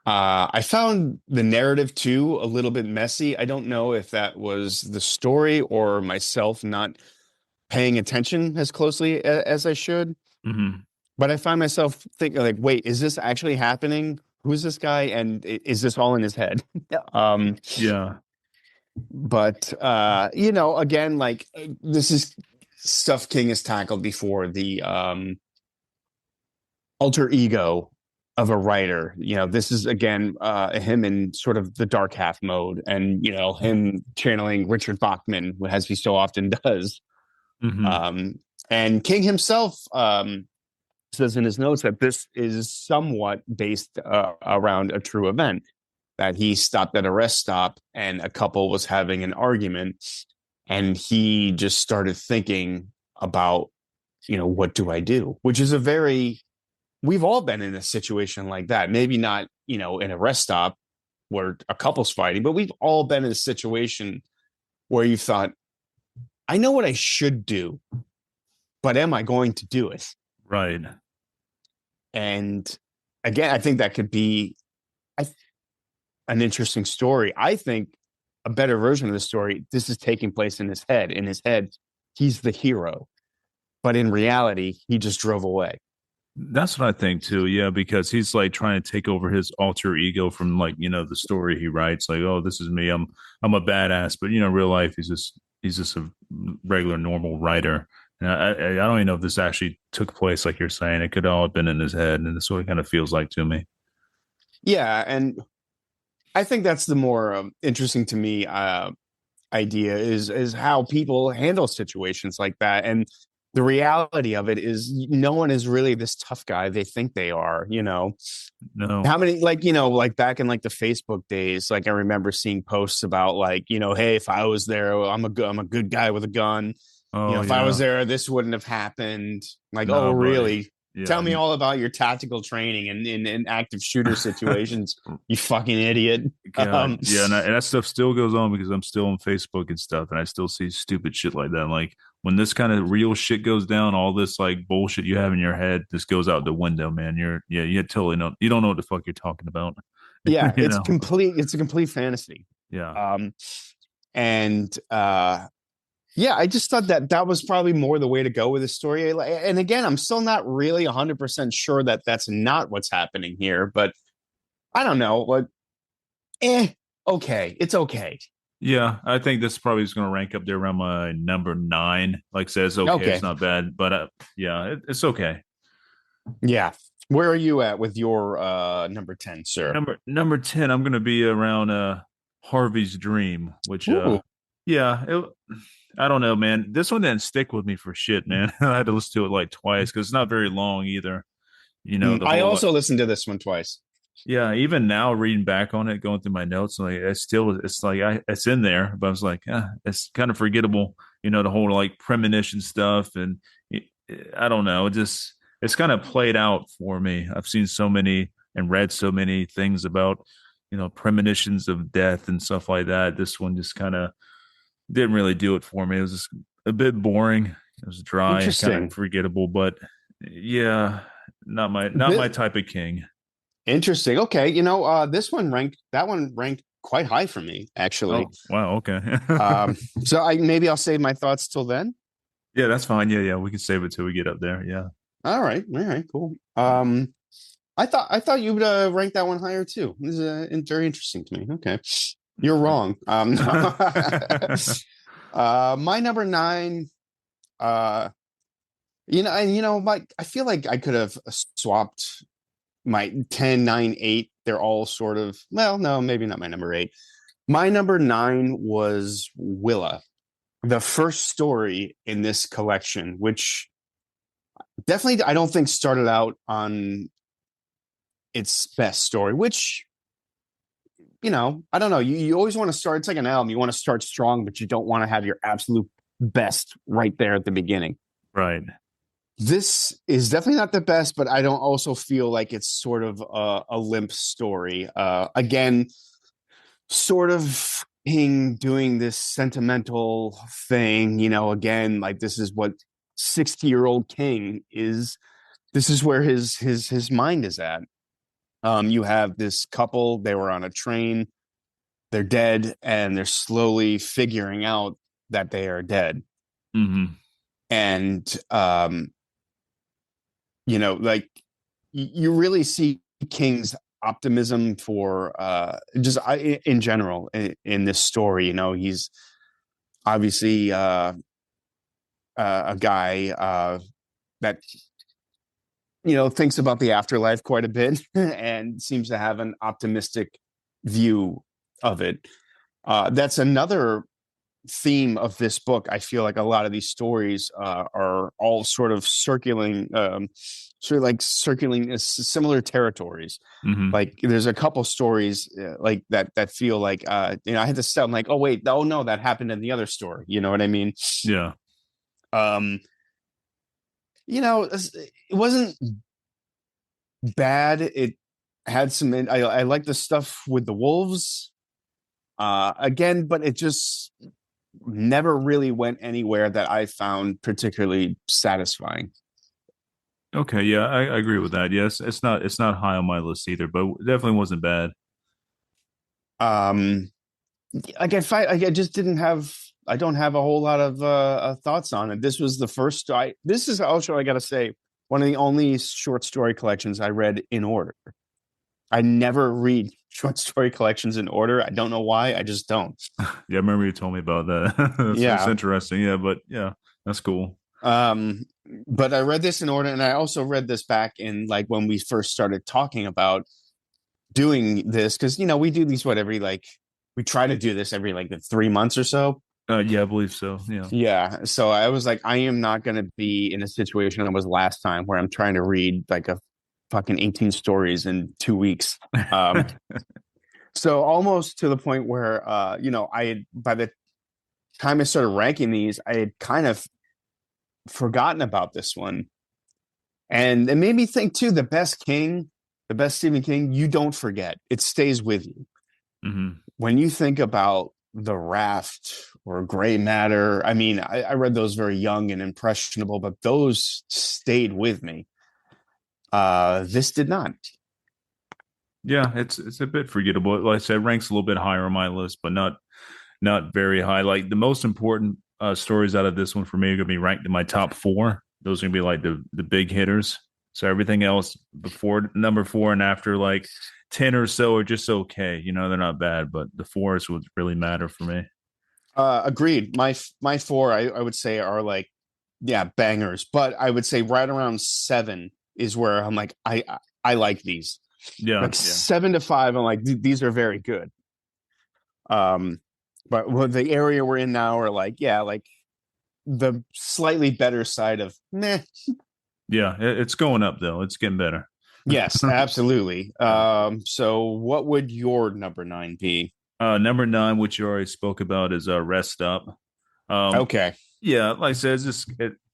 B: I found the narrative too a little bit messy. I don't know if that was the story or myself not paying attention as closely as I should.
A: Hmm.
B: But I find myself thinking, like, wait, is this actually happening? Who's this guy? And is this all in his head? um,
A: Yeah.
B: but again, like this is stuff King has tackled before. The alter ego of a writer. This is again him in sort of the dark half mode, and him channeling Richard Bachman, as he so often does.
A: Hmm.
B: Um, and King himself says in his notes that this is somewhat based around a true event. That he stopped at a rest stop and a couple was having an argument, and he just started thinking about, what do I do? Which is we've all been in a situation like that. Maybe not, in a rest stop where a couple's fighting, but we've all been in a situation where you thought, I know what I should do, but am I going to do it?
A: Right.
B: And again, I think that could be, an interesting story. I think a better version of the story, this is taking place in his head. In his head, he's the hero, but in reality, he just drove away.
A: That's what I think too. Yeah, because he's like trying to take over his alter ego from like, the story he writes. Like, oh, this is me. I'm a badass, but real life he's just a regular normal writer. And I don't even know if this actually took place like you're saying. It could all have been in his head, and that's what it kind of feels like to me.
B: Yeah, and I think that's the more interesting to me idea is how people handle situations like that. And the reality of it is no one is really this tough guy they think they are,
A: No.
B: how many, like back in like the Facebook days, like I remember seeing posts about like, hey, if I was there, I'm a good guy with a gun.
A: Oh
B: If I was
A: yeah.
B: there, this wouldn't have happened. Like, oh
A: No, buddy.
B: really? Tell
A: Yeah.
B: me all about your tactical training and in active shooter situations, you fucking idiot.
A: God, yeah, and that stuff still goes on because I'm still on Facebook and stuff, and I still see stupid shit like that. Like when this kind of real shit goes down, all this like bullshit you have in your head just goes out the window, man. You totally know you don't know what the fuck you're talking about.
B: Yeah,
A: you know,
B: it's a complete fantasy.
A: yeah,
B: Um, and yeah, I just thought that was probably more the way to go with the story. And again, I'm still not really 100% sure that that's not what's happening here, but I don't know. Like, eh, okay, it's okay.
A: yeah. I think this probably is going to rank up there around my number nine. Like says, okay, it's
B: Okay,
A: not bad, but yeah, it's okay.
B: yeah. Where are you at with your number 10, sir?
A: Number 10, I'm gonna be around Harvey's Dream, which
B: Ooh.
A: yeah, I don't know, man. This one didn't stick with me for shit, man. I had to listen to it like twice because it's not very long either. The
B: I
A: whole
B: also listened to this one twice.
A: yeah, even now reading back on it, going through my notes, like it's like it's in there, but I was like, it's kind of forgettable, the whole like premonition stuff, and I don't know, it's kind of played out for me. I've seen so many and read so many things about, premonitions of death and stuff like that. This one just kind of didn't really do it for me. It was just a bit boring. It was dry, kind of
B: Interesting.
A: forgettable, but yeah, not my
B: This,
A: type of king.
B: interesting. Okay, that one ranked quite high for me, actually.
A: Oh, wow. Okay.
B: So I'll save my thoughts till then.
A: Yeah, that's fine. Yeah, yeah. We can save it till we get up there. Yeah.
B: All right, cool. I thought you would rank that one higher too. This is very interesting to me. Okay, you're wrong. My number nine. Uh, I feel like I could have swapped my 10, 9, 8. They're all sort of, well, no, maybe not my number 8. My number 9 was Willa, the first story in this collection, which definitely I don't think started out on its best story, which, I don't know. You always want to start, it's like an album. You want to start strong, but you don't want to have your absolute best right there at the beginning.
A: Right.
B: This is definitely not the best, but I don't also feel like it's sort of a limp story. Again, sort of King doing this sentimental thing, again, like this is what 60-year-old King is. This is where his mind is at. You have this couple, they were on a train, they're dead, and they're slowly figuring out that they are dead.
A: Hmm.
B: And like you really see King's optimism for just in general in this story. He's obviously a guy that thinks about the afterlife quite a bit and seems to have an optimistic view of it. That's another theme of this book. I feel like a lot of these stories are all sort of circling similar territories.
A: Hmm.
B: Like there's a couple stories like that feel like I had to stop. I'm like, oh wait, oh no, that happened in the other story. You know what I mean?
A: Yeah.
B: um it wasn't bad. It had some, I like the stuff with the wolves again, but it just never really went anywhere that I found particularly satisfying.
A: Okay. Yeah, I agree with that. Yes, it's not high on my list either, but definitely wasn't bad.
B: Um, like I just didn't have. I don't have a whole lot of thoughts on it. This was the first. This is also, I gotta say, one of the only short story collections I read in order. I never read short story collections in order. I don't know why. I just don't.
A: Yeah, I remember you told me about that. That's
B: Yeah.
A: interesting. Yeah, but yeah, that's cool.
B: Um, but I read this in order, and I also read this back in like when we first started talking about doing this, because we do these every like we try to do this every like 3 months or so.
A: Yeah, I believe so. Yeah.
B: Yeah. So I was like, I am not going to be in a situation I was last time where I'm trying to read like a fucking 18 stories in 2 weeks. Um, so almost to the point where, I had, by the time I started ranking these, I had kind of forgotten about this one. And it made me think too, the best Stephen King, you don't forget. It stays with you.
A: Hmm.
B: When you think about The Raft or Gray Matter, I mean, I read those very young and impressionable, but those stayed with me. This did not.
A: Yeah, it's a bit forgettable. Like I said, ranks a little bit higher on my list, but not very high. Like the most important stories out of this one for me are gonna be ranked in my top four. Those are gonna be like the big hitters. So everything else before number four and after like 10 or so are just okay. They're not bad, but the four is what really matter for me.
B: Agreed. My four, I would say, are like, yeah, bangers. But I would say right around seven is where I'm like, I like these.
A: Yeah,
B: Like
A: yeah.
B: 7 to 5, I'm like, these are very good. Um, but the area we're in now are like, yeah, like the slightly better side of meh.
A: Yeah, it's going up though. It's getting better.
B: Yes, absolutely.
A: Yeah.
B: So what would your number nine be?
A: Number nine, which you already spoke about, is Rest Up. Um,
B: Okay.
A: yeah, like I said,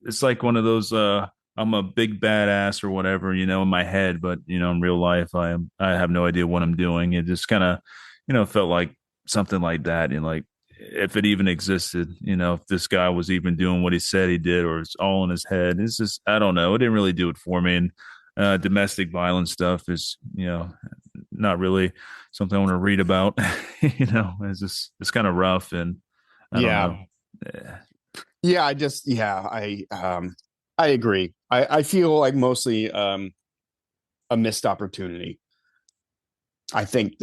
A: it's like one of those I'm a big badass or whatever, in my head, but in real life I have no idea what I'm doing. It just kind of, felt like something like that. And like if it even existed, if this guy was even doing what he said he did, or it's all in his head. It's just I don't know. It didn't really do it for me. And domestic violence stuff is, not really something I want to read about. It's kind of rough, and I don't
B: Yeah.
A: know. Yeah.
B: Yeah, I agree. I feel like mostly a missed opportunity. I think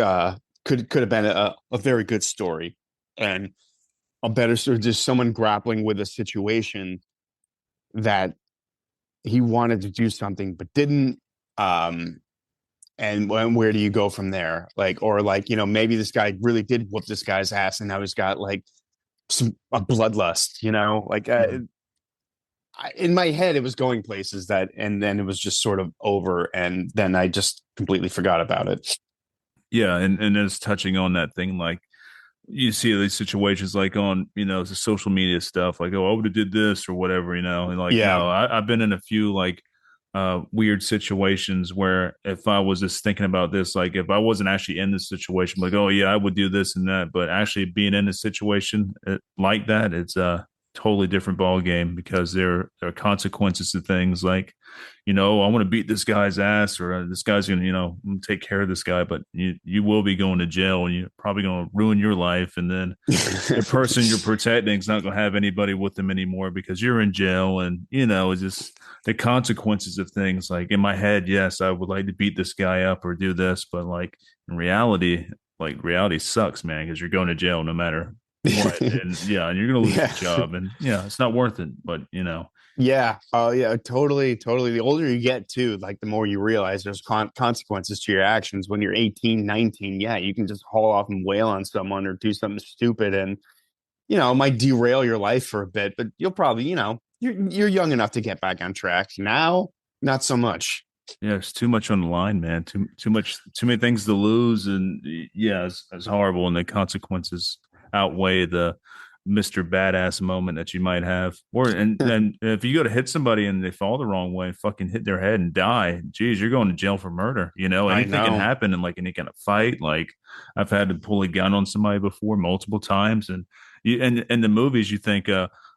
B: could have been a very good story and a better story, just someone grappling with a situation that he wanted to do something but didn't. Um and where do you go from there? Like, or like, maybe this guy really did whoop this guy's ass and now he's got like a bloodlust, like
A: Mhm.
B: in my head it was going places that, and then it was just sort of over, and then I just completely forgot about it.
A: Yeah, and it's touching on that thing like you see these situations like on the social media stuff like, oh, I would have did this or whatever, and like
B: Yeah.
A: no, I've been in a few like weird situations where if I was just thinking about this, like if I wasn't actually in this situation, like, oh yeah, I would do this and that, but actually being in a situation like that, it's a totally different ball game because there are consequences to things like, I want to beat this guy's ass or this guy's gonna, take care of this guy, but you will be going to jail and you're probably going to ruin your life, and then the person you're protecting is not going to have anybody with them anymore because you're in jail, and it's just the consequences of things. Like in my head, yes, I would like to beat this guy up or do this, but like in reality, like reality sucks, man, because you're going to jail no matter what, and yeah, and you're going to lose
B: Yeah.
A: your job, and yeah, it's not worth it, but
B: Yeah. Oh, yeah. Totally. Totally. The older you get, too, like the more you realize there's consequences to your actions. When you're 18, 19, yeah, you can just haul off and wail on someone or do something stupid, and it might derail your life for a bit, but you'll probably, you're young enough to get back on track. Now, not so much.
A: yeah, it's too much on the line, man. Too much, too many things to lose, and yeah, it's horrible, and the consequences outweigh the Mr. Badass moment that you might have. Or and then if you go to hit somebody and they fall the wrong way, fucking hit their head and die, geez, you're going to jail for murder.
B: I
A: Anything can
B: know.
A: happen in like any kind of fight. Like I've had to pull a gun on somebody before multiple times, and and in the movies you think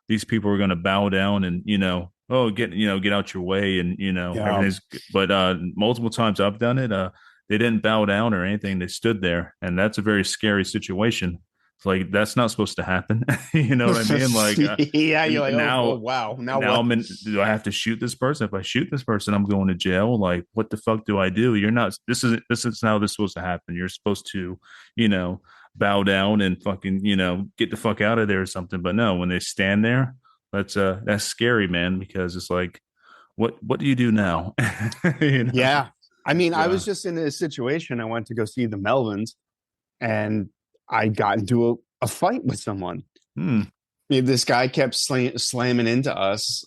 A: these people are going to bow down and oh get out your way, and
B: Yeah.
A: everything's, but multiple times I've done it, they didn't bow down or anything. They stood there, and that's a very scary situation. It's like that's not supposed to happen. You know what I mean? Like,
B: Yeah, you're
A: and
B: like, oh
A: now
B: wow, now
A: now
B: what?
A: I'm in. Do I have to shoot this person? If I shoot this person, I'm going to jail. Like, what the fuck do I do? You're not. This is how this is supposed to happen. You're supposed to, you know, bow down and fucking, get the fuck out of there or something. But no, when they stand there, that's scary, man. Because it's like, what do you do now? you know?
B: Yeah. I mean, I
A: Yeah.
B: was just in a situation. I went to go see the Melvins and I got into a fight with someone.
A: Hmm.
B: This guy kept slamming into us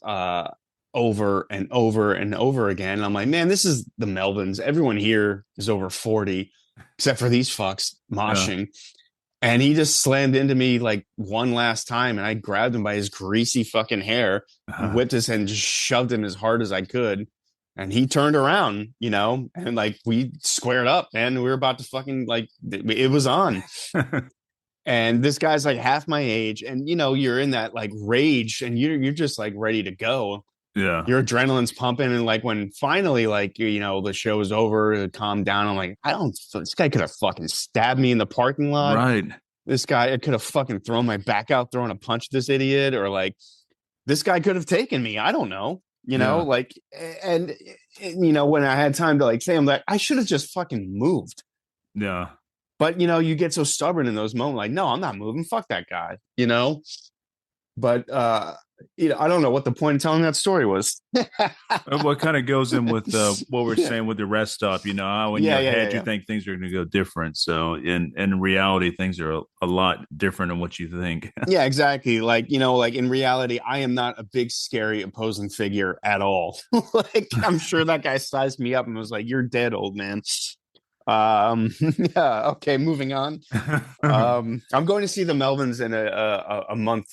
B: over and over and over again. I'm like, man, this is the Melvins. Everyone here is over 40, except for these fucks
A: Yeah.
B: moshing. And he just slammed into me like one last time. And I grabbed him by his greasy fucking hair and whipped his head and just shoved him as hard as I could. And he turned around, and like we squared up, man. We were about to fucking like it was on. And this guy's like half my age, and you're in that like rage, and you're just like ready to go.
A: Yeah.
B: Your adrenaline's pumping, and like when finally like the show is over, it calmed down. I'm like, I don't. This guy could have fucking stabbed me in the parking lot.
A: Right.
B: This guy, I could have fucking thrown my back out, throwing a punch at this idiot, or like this guy could have taken me. I don't know.
A: Yeah.
B: Like, and when I had time to like say, I'm like, I should have just fucking moved.
A: Yeah.
B: But you get so stubborn in those moments, like, no, I'm not moving. Fuck that guy, But I don't know what the point of telling that story was.
A: What kind of goes in with what we're saying with the rest stop? In
B: Yeah,
A: your
B: yeah,
A: head,
B: yeah,
A: you
B: yeah.
A: think things are going to go different. So in reality, things are a lot different than what you think.
B: Yeah, exactly. Like, like in reality, I am not a big, scary opposing figure at all. Like, I'm sure that guy sized me up and was like, "You're dead, old man." Yeah. Okay. Moving on. I'm going to see the Melvins in a month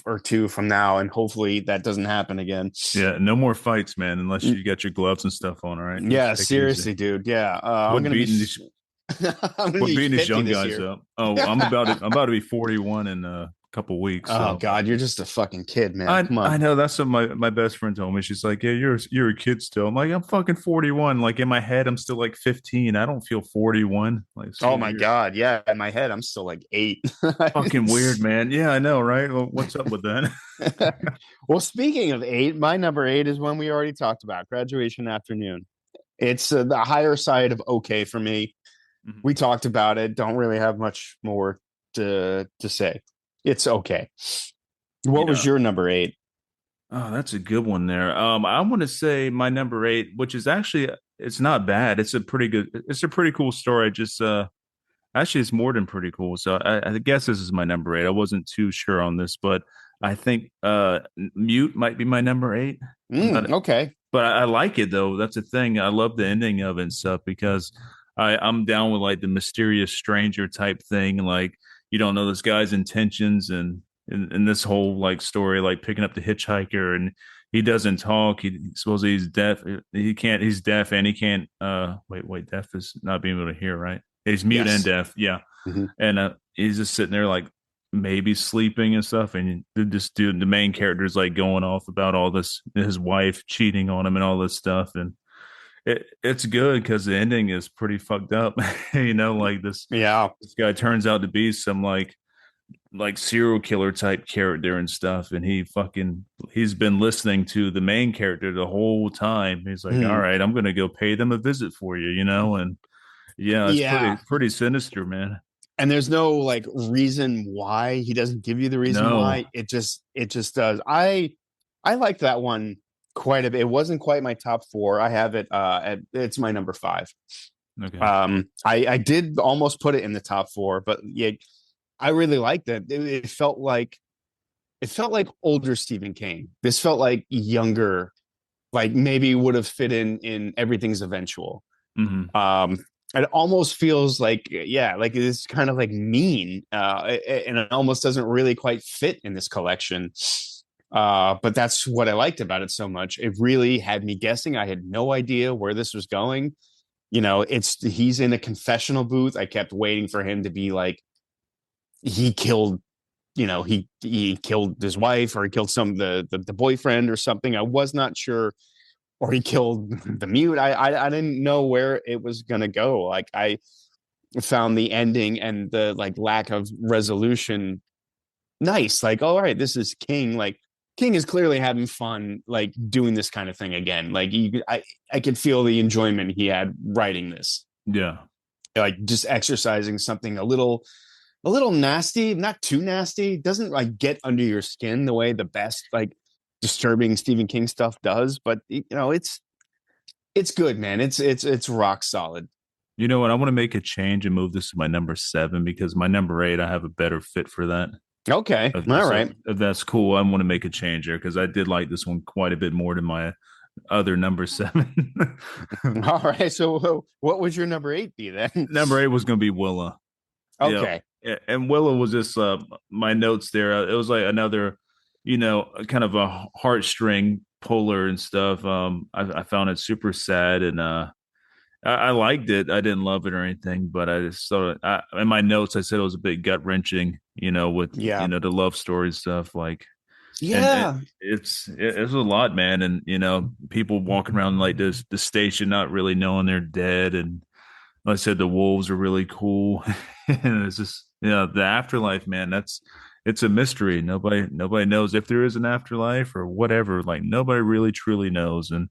B: or two from now, and hopefully that doesn't happen again.
A: Yeah, no more fights, man, unless you got your gloves and stuff on. All right,
B: Yeah,
A: just take it easy.
B: seriously, dude. Yeah, I'm
A: What
B: gonna be
A: beating these
B: I'm gonna
A: what
B: be
A: beating these
B: 50
A: young
B: this
A: guys
B: year.
A: up? Oh, I'm about to be 41 in a couple weeks.
B: Oh
A: So
B: God, you're just a fucking kid, man.
A: I
B: Come
A: I
B: on.
A: know that's what my best friend told me. She's like, "Yeah, you're a kid still." I'm like, "I'm fucking 41." Like in my head, I'm still like 15. I don't feel 41. Like it's so
B: Oh my
A: weird.
B: God, yeah. In my head, I'm still like 8.
A: Fucking weird, man. Yeah, I know, right? Well, what's up with that?
B: Well, speaking of 8, my number 8 is one we already talked about, graduation afternoon. It's the higher side of okay for me.
A: Mhm.
B: We talked about it. Don't really have much more to say. It's okay. What was
A: Yeah.
B: your number 8?
A: Oh, that's a good one there. I want to say my number 8, which is actually it's not bad. It's a pretty cool story. Just actually it's more than pretty cool. So I guess this is my number 8. I wasn't too sure on this, but I think Mute might be my number 8. I'm not,
B: Okay.
A: but I like it though. That's the thing. I love the ending of it and stuff because I'm down with like the mysterious stranger type thing. Like you don't know this guy's intentions and in this whole like story, like picking up the hitchhiker and he doesn't talk. He supposedly he's deaf. He can't. He's deaf and he can't. Wait. Deaf is not being able to hear, right? He's mute and
B: Yes.
A: deaf. Yeah,
B: Mm-hmm.
A: and he's just sitting there like maybe sleeping and stuff. And this dude, the main character, is like going off about all this, his wife cheating on him and all this stuff. And it's good because the ending is pretty fucked up. Like
B: Yeah.
A: this guy turns out to be some like serial killer type character and stuff. And he's been listening to the main character the whole time. He's like, all
B: Hmm.
A: right, I'm gonna go pay them a visit for you, and yeah, it's
B: Yeah.
A: pretty sinister, man.
B: And there's no like reason why he doesn't give you the reason why.
A: No.
B: It just does. I like that one quite a bit. It wasn't quite my top 4. I have it it's my number 5.
A: Okay.
B: I did almost put it in the top 4, but yeah, I really liked it. It felt like older Stephen King. This felt like younger, like maybe would have fit in Everything's Eventual.
A: Hmm.
B: It almost feels like, yeah, like it's kind of like mean, and it almost doesn't really quite fit in this collection. But that's what I liked about it so much. It really had me guessing. I had no idea where this was going. He's in a confessional booth. I kept waiting for him to be like, he killed, he killed his wife or he killed the boyfriend or something. I was not sure or he killed the mute. I didn't know where it was gonna go. Like I found the ending and the like lack of resolution nice. Like, all right, this is King. Like King is clearly having fun, like doing this kind of thing again. Like I could feel the enjoyment he had writing this.
A: Yeah.
B: Like just exercising something a little nasty, not too nasty. Doesn't like get under your skin the way the best like disturbing Stephen King stuff does. But you know, it's good, man. It's rock solid.
A: You know what? I want to make a change and move this to my number 7 because my number 8, I have a better fit for that.
B: Okay, all
A: So
B: right.
A: if that's cool, I want to make a change there because I did like this one quite a bit more than my other number 7.
B: All right. So what would your number 8 be then?
A: Number 8 was going to be Willa. Yeah.
B: Okay.
A: And Willa was just my notes there. It was like another, kind of a heartstring puller and stuff. I found it super sad and I liked it. I didn't love it or anything, but I just thought in my notes I said it was a bit gut wrenching, with
B: Yeah.
A: the love story stuff. Like, and
B: Yeah.
A: it's a lot, man. And people walking around like this the station not really knowing they're dead, and like I said, the wolves are really cool, and it's just the afterlife, man. It's a mystery. Nobody knows if there is an afterlife or whatever. Like nobody really truly knows, and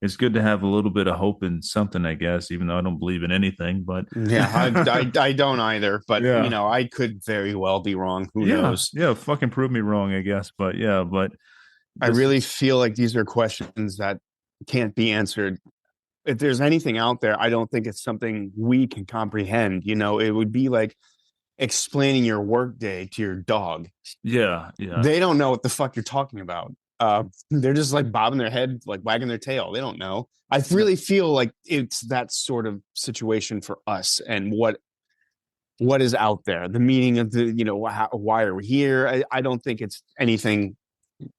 A: it's good to have a little bit of hope in something, I guess, even though I don't believe in anything. But
B: Yeah, I don't either, but
A: yeah,
B: I could very well be wrong. Who
A: yeah,
B: knows?
A: yeah, fucking prove me wrong, I guess. But yeah, but
B: I
A: this,
B: really feel like these are questions that can't be answered. If there's anything out there, I don't think it's something we can comprehend. It would be like explaining your workday to your dog.
A: yeah, yeah,
B: They don't know what the fuck you're talking about. They're just like bobbing their head, like wagging their tail. They don't know. I really feel like it's that sort of situation for us and what is out there, the meaning of the, why are we here? I don't think it's anything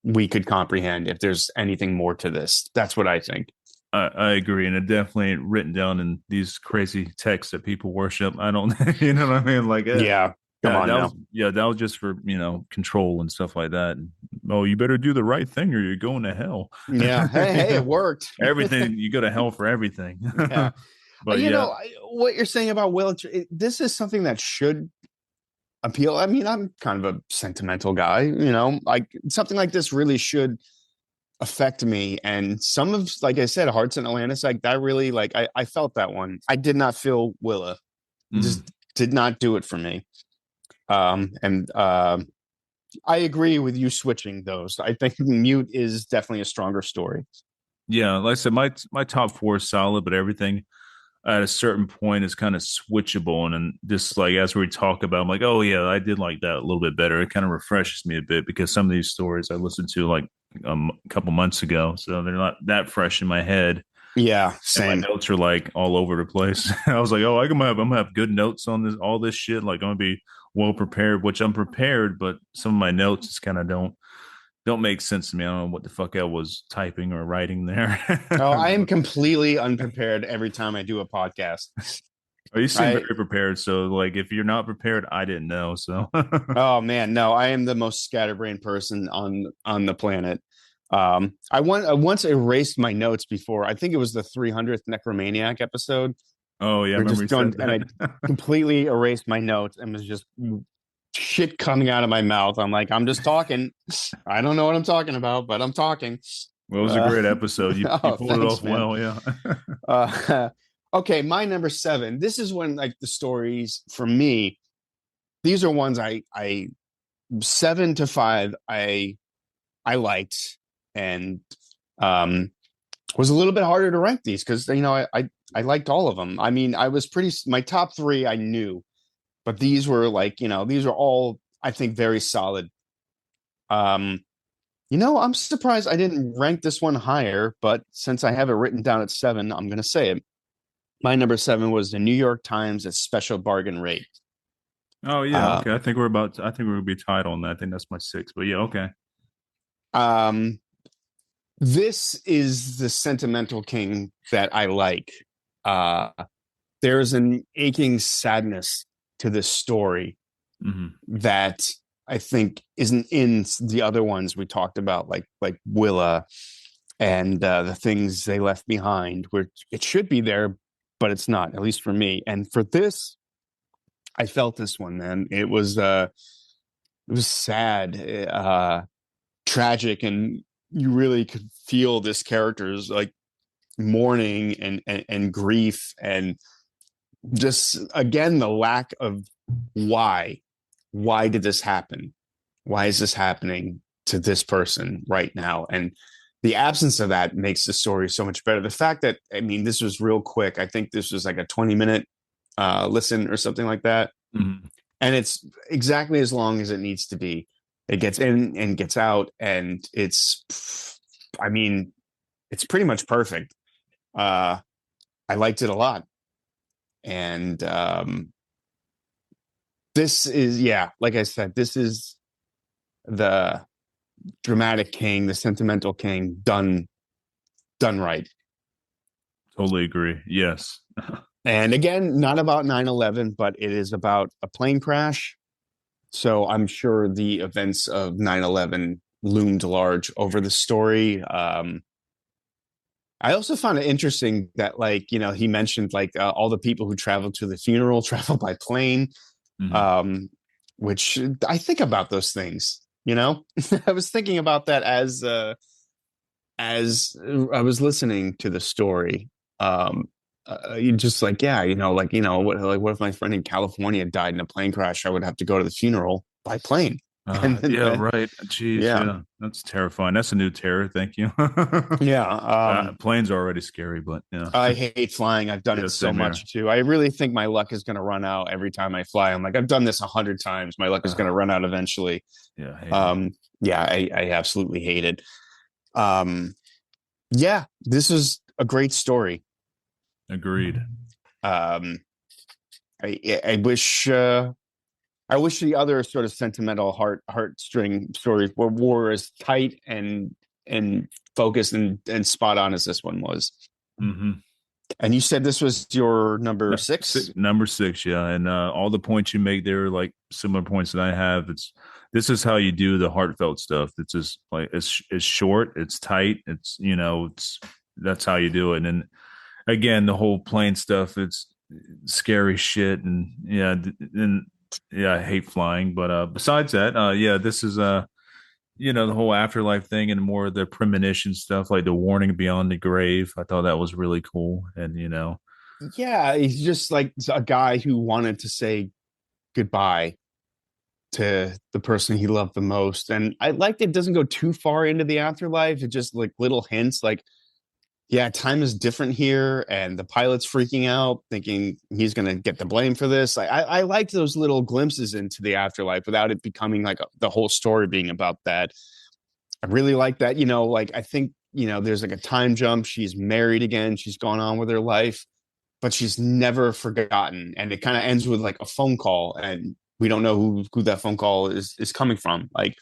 B: we could comprehend if there's anything more to this. That's what I think.
A: I agree, and it definitely ain't written down in these crazy texts that people worship. I don't, you know what I mean? Like,
B: Yeah. Come on now.
A: that was just for control and stuff like that. And, oh, you better do the right thing or you're going to hell.
B: Yeah. Hey, it worked.
A: Everything you go to hell for everything.
B: Yeah.
A: But yeah,
B: What you're saying about Will, this is something that should appeal. I mean, I'm kind of a sentimental guy, like something like this really should affect me. And some of, like I said, Hearts in Atlantis, like that really, like I felt that one. I did not feel Willa. Just did not do it for me. And I agree with you switching those. I think Mute is definitely a stronger story.
A: yeah. Like I said, my top 4 is solid, but everything at a certain point is kind of switchable. And then just like as we talk about, I'm like, oh yeah, I did like that a little bit better. It kind of refreshes me a bit because some of these stories I listened to like a couple months ago, so they're not that fresh in my head.
B: Yeah,
A: And my
B: same.
A: notes are like all over the place. I was like, oh, I'm gonna have good notes on all this shit. Like I'm gonna be well prepared, which I'm prepared, but some of my notes just kind of don't make sense to me. I don't know what the fuck I was typing or writing there.
B: Oh, I am completely unprepared every time I do a podcast.
A: Oh, you seem very prepared. So, like, if you're not prepared, I didn't know. So,
B: Oh man, no, I am the most scatterbrained person on the planet. I once erased my notes before. I think it was the 300th Necromaniac episode.
A: oh yeah, I
B: We're
A: remember
B: just
A: you
B: going,
A: said
B: and I
A: that.
B: completely erased my notes and was just shit coming out of my mouth. I'm like, I'm just talking. I don't know what I'm talking about, but I'm talking.
A: Well, it was a great episode. You
B: Oh,
A: pulled it
B: thanks,
A: off
B: man.
A: well. Yeah.
B: Okay, my number 7. This is when like the stories for me. These are ones I 7 to 5 I liked and was a little bit harder to rank these because I liked all of them. I mean, I was pretty my top 3 I knew, but these were like these are all I think very solid. I'm surprised I didn't rank this one higher, but since I have it written down at 7, I'm gonna say it. My number 7 was the New York Times at special bargain rate.
A: Oh yeah.
B: Uh,
A: Okay. I think we're gonna be tied on that. I think that's my 6. But yeah. Okay.
B: um, this is the sentimental King that I like. Uh, there's an aching sadness to this story that I think isn't in the other ones we talked about, like Willa and the things they left behind, where it should be there, but it's not, at least for me. And for this, I felt this one, man. It was sad, tragic, and you really could feel this character's like mourning and grief, and just again the lack of why. Why did this happen? Why is this happening to this person right now? And the absence of that makes the story so much better. The fact that, I mean, this was real quick. I think this was like a 20-minute listen or something like that.
A: Mm-hmm.
B: And it's exactly as long as it needs to be. It gets in and gets out, and I mean, it's pretty much perfect. I liked it a lot. And this is, yeah, like I said, this is the dramatic king, the sentimental king, done right.
A: Totally agree. Yes.
B: And again, not about 9/11, but it is about a plane crash. So I'm sure the events of 9/11 loomed large over the story. I also found it interesting that, like, he mentioned like all the people who traveled to the funeral traveled by plane,
A: Mm-hmm.
B: which I think about those things. I was thinking about that as I was listening to the story. You just like, yeah, what if my friend in California died in a plane crash? I would have to go to the funeral by plane.
A: Yeah, right. Jeez,
B: Yeah,
A: yeah, that's terrifying. That's a new terror. Thank you.
B: yeah.
A: Planes are already scary, but yeah,
B: I hate flying. I've done
A: yeah,
B: it so
A: same here.
B: much too. I really think my luck is going to run out every time I fly. I'm like, I've done this 100 times. My luck is going to
A: Uh,
B: run out eventually.
A: yeah, I hate it.
B: Um, yeah, I absolutely hate it. Um, yeah, this is a great story.
A: Agreed.
B: Um, I wish the other sort of sentimental heartstring stories were as tight and focused and spot on as this one was.
A: Mm-hmm.
B: And you said this was your number six?
A: Number six, yeah, and all the points you make there, are like similar points that I have. This is how you do the heartfelt stuff. It's just like it's short, it's tight, it's that's how you do it. And again, the whole plane stuff, it's scary shit, and yeah, I hate flying. But besides that, yeah, this is the whole afterlife thing and more of the premonition stuff, like the warning beyond the grave. I thought that was really cool, and
B: Yeah, he's just like a guy who wanted to say goodbye to the person he loved the most. And I liked it doesn't go too far into the afterlife. It just like little hints like, yeah, time is different here, and the pilot's freaking out, thinking he's going to get the blame for this. I liked those little glimpses into the afterlife without it becoming like the whole story being about that. I really like that. Like I think there's like a time jump. She's married again. She's gone on with her life, but she's never forgotten. And it kind of ends with like a phone call, and we don't know who that phone call is coming from. Like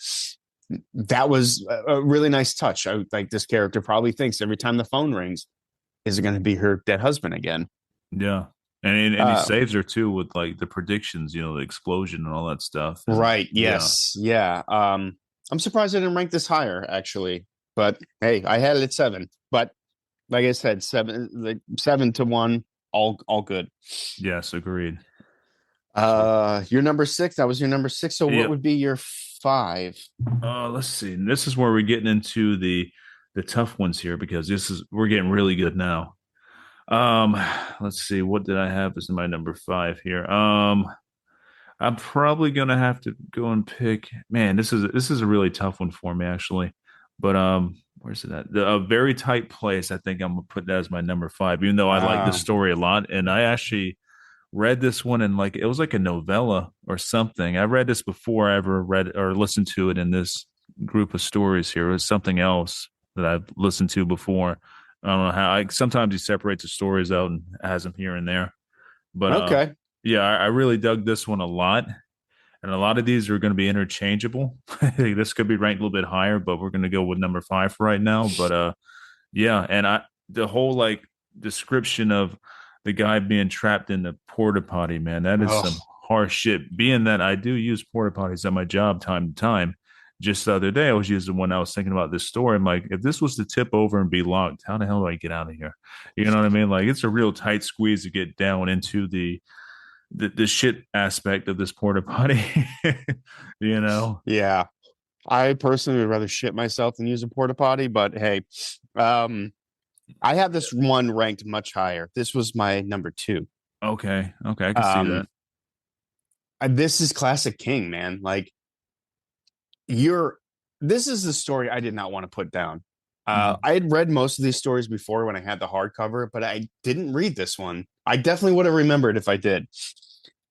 B: that was a really nice touch. Like this character probably thinks every time the phone rings, is it going to be her dead husband again?
A: yeah, and he
B: Uh,
A: saves her too with like the predictions, the explosion and all that stuff, and
B: right.
A: yeah,
B: Yes. Yeah. I'm surprised I didn't rank this higher actually, but hey, I had it at 7. But like I said, 7 to 1, all good.
A: yes, agreed. So
B: Your number 6. That was your number 6. So what
A: yeah,
B: would be your 5?
A: let's see. This is where we're getting into the tough ones here because we're getting really good now. Um, let's see. What did I have as my number five here? I'm probably gonna have to go and pick. Man, this is a really tough one for me actually. But where's it at? A very tight place. I think I'm gonna put that as my number five, even though I like this
B: Ah,
A: story a lot, and I actually read this one and like it was like a novella or something. I read this before I ever read or listened to it in this group of stories here. It was something else that I've listened to before. I don't know how. Sometimes he separates the stories out and has them here and there. But
B: okay.
A: yeah, I really dug this one a lot. And a lot of these are going to be interchangeable. This could be ranked a little bit higher, but we're going to go with number five for right now. But yeah, and the whole like description of the guy being trapped in the porta potty, man, that is some
B: Oh,
A: harsh shit. Being that I do use porta potties at my job time to time, just the other day, I was using when I was thinking about this story. I'm like, if this was to tip over and be locked, how the hell do I get out of here? You know what I mean? Like, it's a real tight squeeze to get down into the shit aspect of this porta potty. You know?
B: Yeah. I personally would rather shit myself than use a porta potty, but hey, um, I have this one ranked much higher. This was my number two.
A: Okay, okay, I can see that.
B: Um, this is classic King, man. Like you're, this is the story I did not want to put down.
A: Mhm.
B: I had read most of these stories before when I had the hardcover, but I didn't read this one. I definitely would have remembered if I did.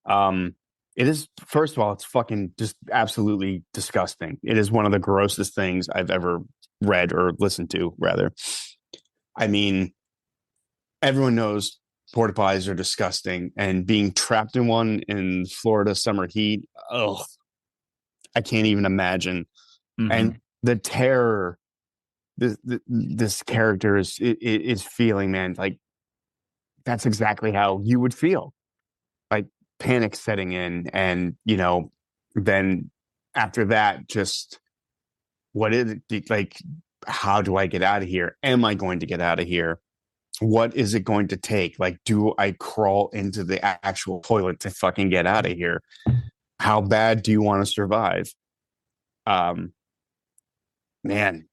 B: Um, it is, first of all, it's fucking just absolutely disgusting. It is one of the grossest things I've ever read or listened to, rather. I mean, everyone knows porta potties are disgusting, and being trapped in one in Florida summer heat, oh, I can't even imagine. And
A: Mhm.
B: the terror this character is feeling, man, like that's exactly how you would feel, like panic setting in, and then after that, just what is it like? How do I get out of here? Am I going to get out of here? What is it going to take? Like, do I crawl into the actual toilet to fucking get out of here? How bad do you want to survive? Um, Man,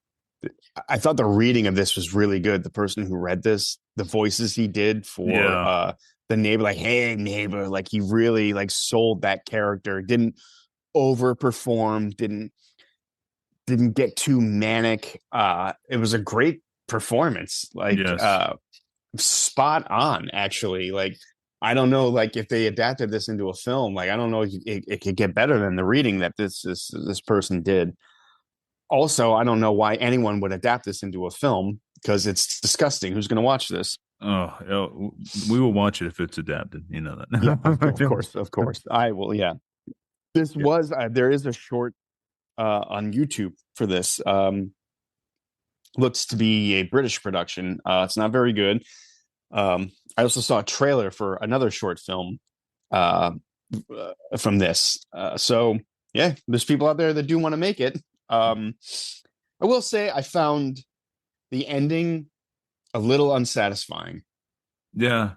B: I thought the reading of this was really good. The person who read this, the voices he did for
A: Yeah,
B: the neighbor, like, hey neighbor, like he really like sold that character, didn't overperform, didn't get too manic. It was a great performance, like
A: yes.
B: spot on, actually. Like, I don't know, like if they adapted this into a film, like I don't know if it could get better than the reading that this person did. Also, I don't know why anyone would adapt this into a film because it's disgusting. Who's going to watch this?
A: Oh, we will watch it if it's adapted. You know
B: Yeah, of
A: that.
B: course, of course. I will. Yeah, this
A: Yeah.
B: was there is a short on YouTube for this. Looks to be a British production. It's not very good. I also saw a trailer for another short film uh, from this. So yeah, there's people out there that do want to make it. I will say I found the ending a little unsatisfying.
A: Yeah.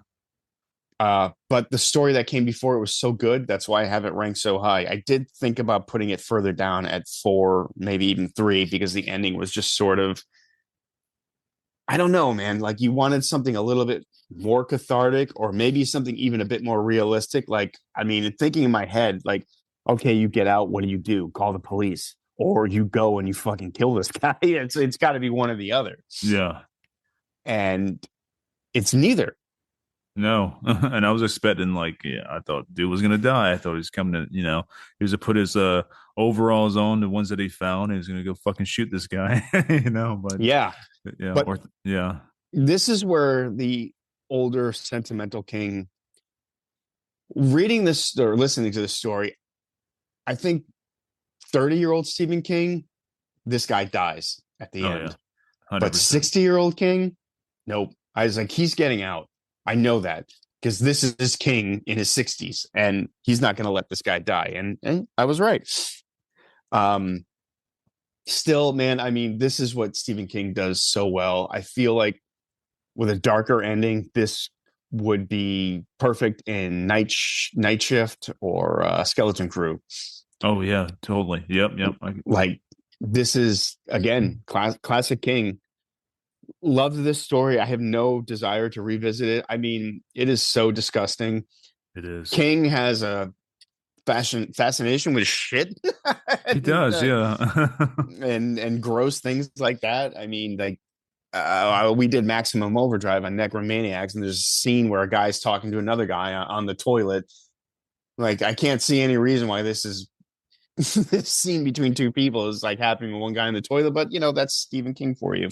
B: But the story that came before it was so good. That's why I have it ranked so high. I did think about putting it further down at 4, maybe even 3, because the ending was just sort of, I don't know, man. Like you wanted something a little bit more cathartic, or maybe something even a bit more realistic. Like, I mean, thinking in my head, like, okay, you get out. What do? Call the police, or you go and you fucking kill this guy. It's got to be one or the other,
A: Yeah.
B: and it's neither.
A: No. And I was expecting like, yeah, I thought dude was gonna die. I thought he was coming to, he was to put his overalls on, the ones that he found, and he was gonna go fucking shoot this guy, but
B: Yeah,
A: yeah,
B: but
A: or yeah.
B: this is where the older sentimental King, reading this or listening to this story, I think 30-year-old Stephen King, this guy dies at the
A: Oh yeah.
B: end. But
A: 100%.
B: 60-year-old King, nope. I was like, he's getting out. I know that because this is King in his 60s and he's not going to let this guy die. And I was right. Um, Still, man, I mean, this is what Stephen King does so well. I feel like with a darker ending, this would be perfect in Night Shift or Skeleton Crew.
A: Oh yeah, totally. Yep, yep.
B: Like this is again classic King. Love this story. I have no desire to revisit it. I mean, it is so disgusting.
A: It is.
B: King has a fascination with shit
A: He
B: and,
A: does, yeah.
B: and gross things like that. I mean, like we did Maximum Overdrive on Necromaniacs, and there's a scene where a guy's talking to another guy on the toilet. Like, I can't see any reason why this is this scene between two people is like happening with one guy in the toilet, but that's Stephen King for you.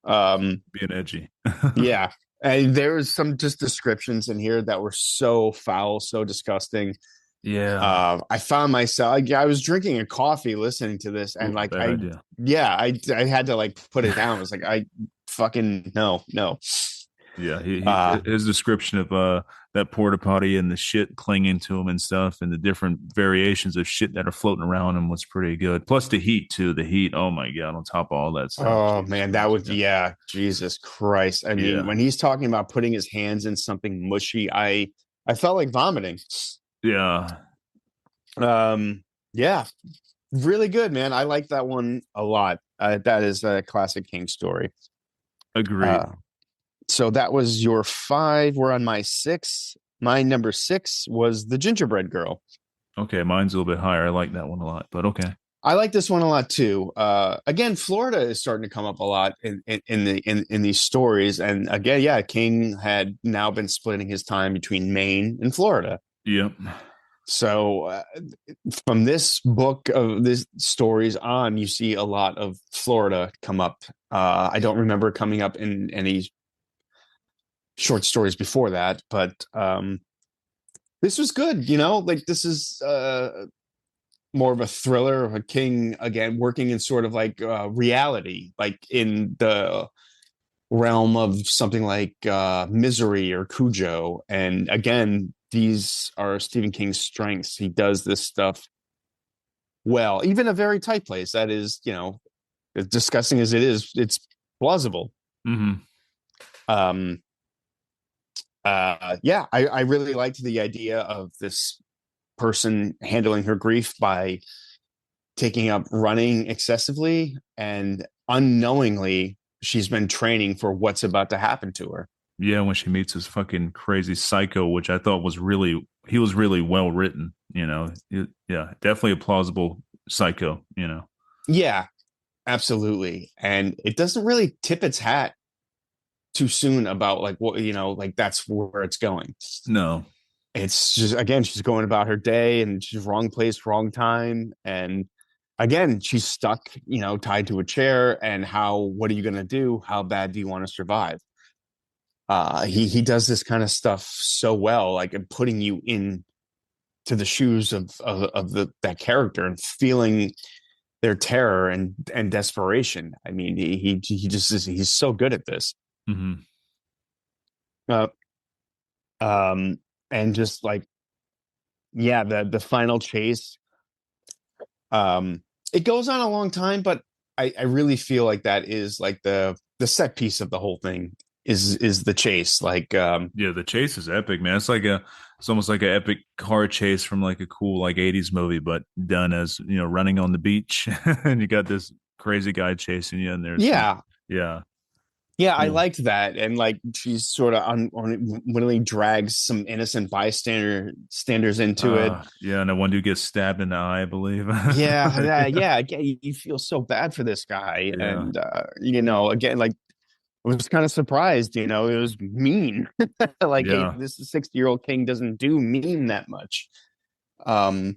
B: Um,
A: Being edgy.
B: yeah, and there was some just descriptions in here that were so foul, so disgusting.
A: Yeah.
B: I found myself, I was drinking a coffee listening to this, and
A: Ooh,
B: like
A: bad
B: I,
A: idea.
B: yeah, I had to like put it down. I was like, I fucking no.
A: Yeah,
B: Uh,
A: his description of that porta potty and the shit clinging to him and stuff, and the different variations of shit that are floating around him was pretty good. Plus the heat too. The heat, oh my god, on top of all that stuff,
B: oh
A: Jesus
B: man, that
A: Christ.
B: would, yeah, Jesus Christ. I mean,
A: Yeah,
B: when he's talking about putting his hands in something mushy, I felt like vomiting.
A: yeah,
B: Um, yeah, really good, man. I like that one a lot. That is a classic King story.
A: agreed.
B: Uh, so that was your five. We're on my six. My number six was the gingerbread girl.
A: Okay, mine's a little bit higher. I like that one a lot, but okay.
B: I like this one a lot too. Again, Florida is starting to come up a lot in these stories, and again, yeah, King had now been splitting his time between Maine and Florida.
A: Yep.
B: So from this book of this stories on, you see a lot of Florida come up. I don't remember coming up in any short stories before that, but this was good. Like this is more of a thriller of a king again working in sort of like reality, like in the realm of something like Misery or Cujo. And again, these are Stephen King's strengths. He does this stuff well, even a very tight place that is, as disgusting as it is, it's plausible.
A: Hmm.
B: Um, yeah, I really liked the idea of this person handling her grief by taking up running excessively, and unknowingly she's been training for what's about to happen to her.
A: Yeah, when she meets this fucking crazy psycho, which I thought was really he was really well written. Yeah, definitely a plausible psycho.
B: Yeah, absolutely. And it doesn't really tip its hat too soon about like what, like that's where it's going.
A: No.
B: It's just, again, she's going about her day and she's wrong place, wrong time. And again, she's stuck, tied to a chair. And what are you going to do? How bad do you want to survive? He does this kind of stuff so well, like putting you in to the shoes of that character and feeling their terror and desperation. I mean, he just is, he's so good at this.
A: Hmm.
B: Uh, um, and just like, yeah, the final chase. Um, it goes on a long time, but I really feel like that is like the set piece of the whole thing is the chase. Like,
A: Yeah, the chase is epic, man. It's almost like an epic car chase from like a cool like '80s movie, but done as running on the beach, and you got this crazy guy chasing you, and there's
B: yeah,
A: yeah,
B: yeah, I
A: cool.
B: liked that, and like she's sort of unwillingly drags some innocent standers into it.
A: Yeah, and the one dude gets stabbed in the eye, I believe.
B: Yeah,
A: Yeah,
B: yeah, again, you feel so bad for this guy,
A: yeah,
B: and again, like I was kind of surprised. It was mean. Like, hey,
A: yeah.
B: this 60-year-old king doesn't do mean that much. Um,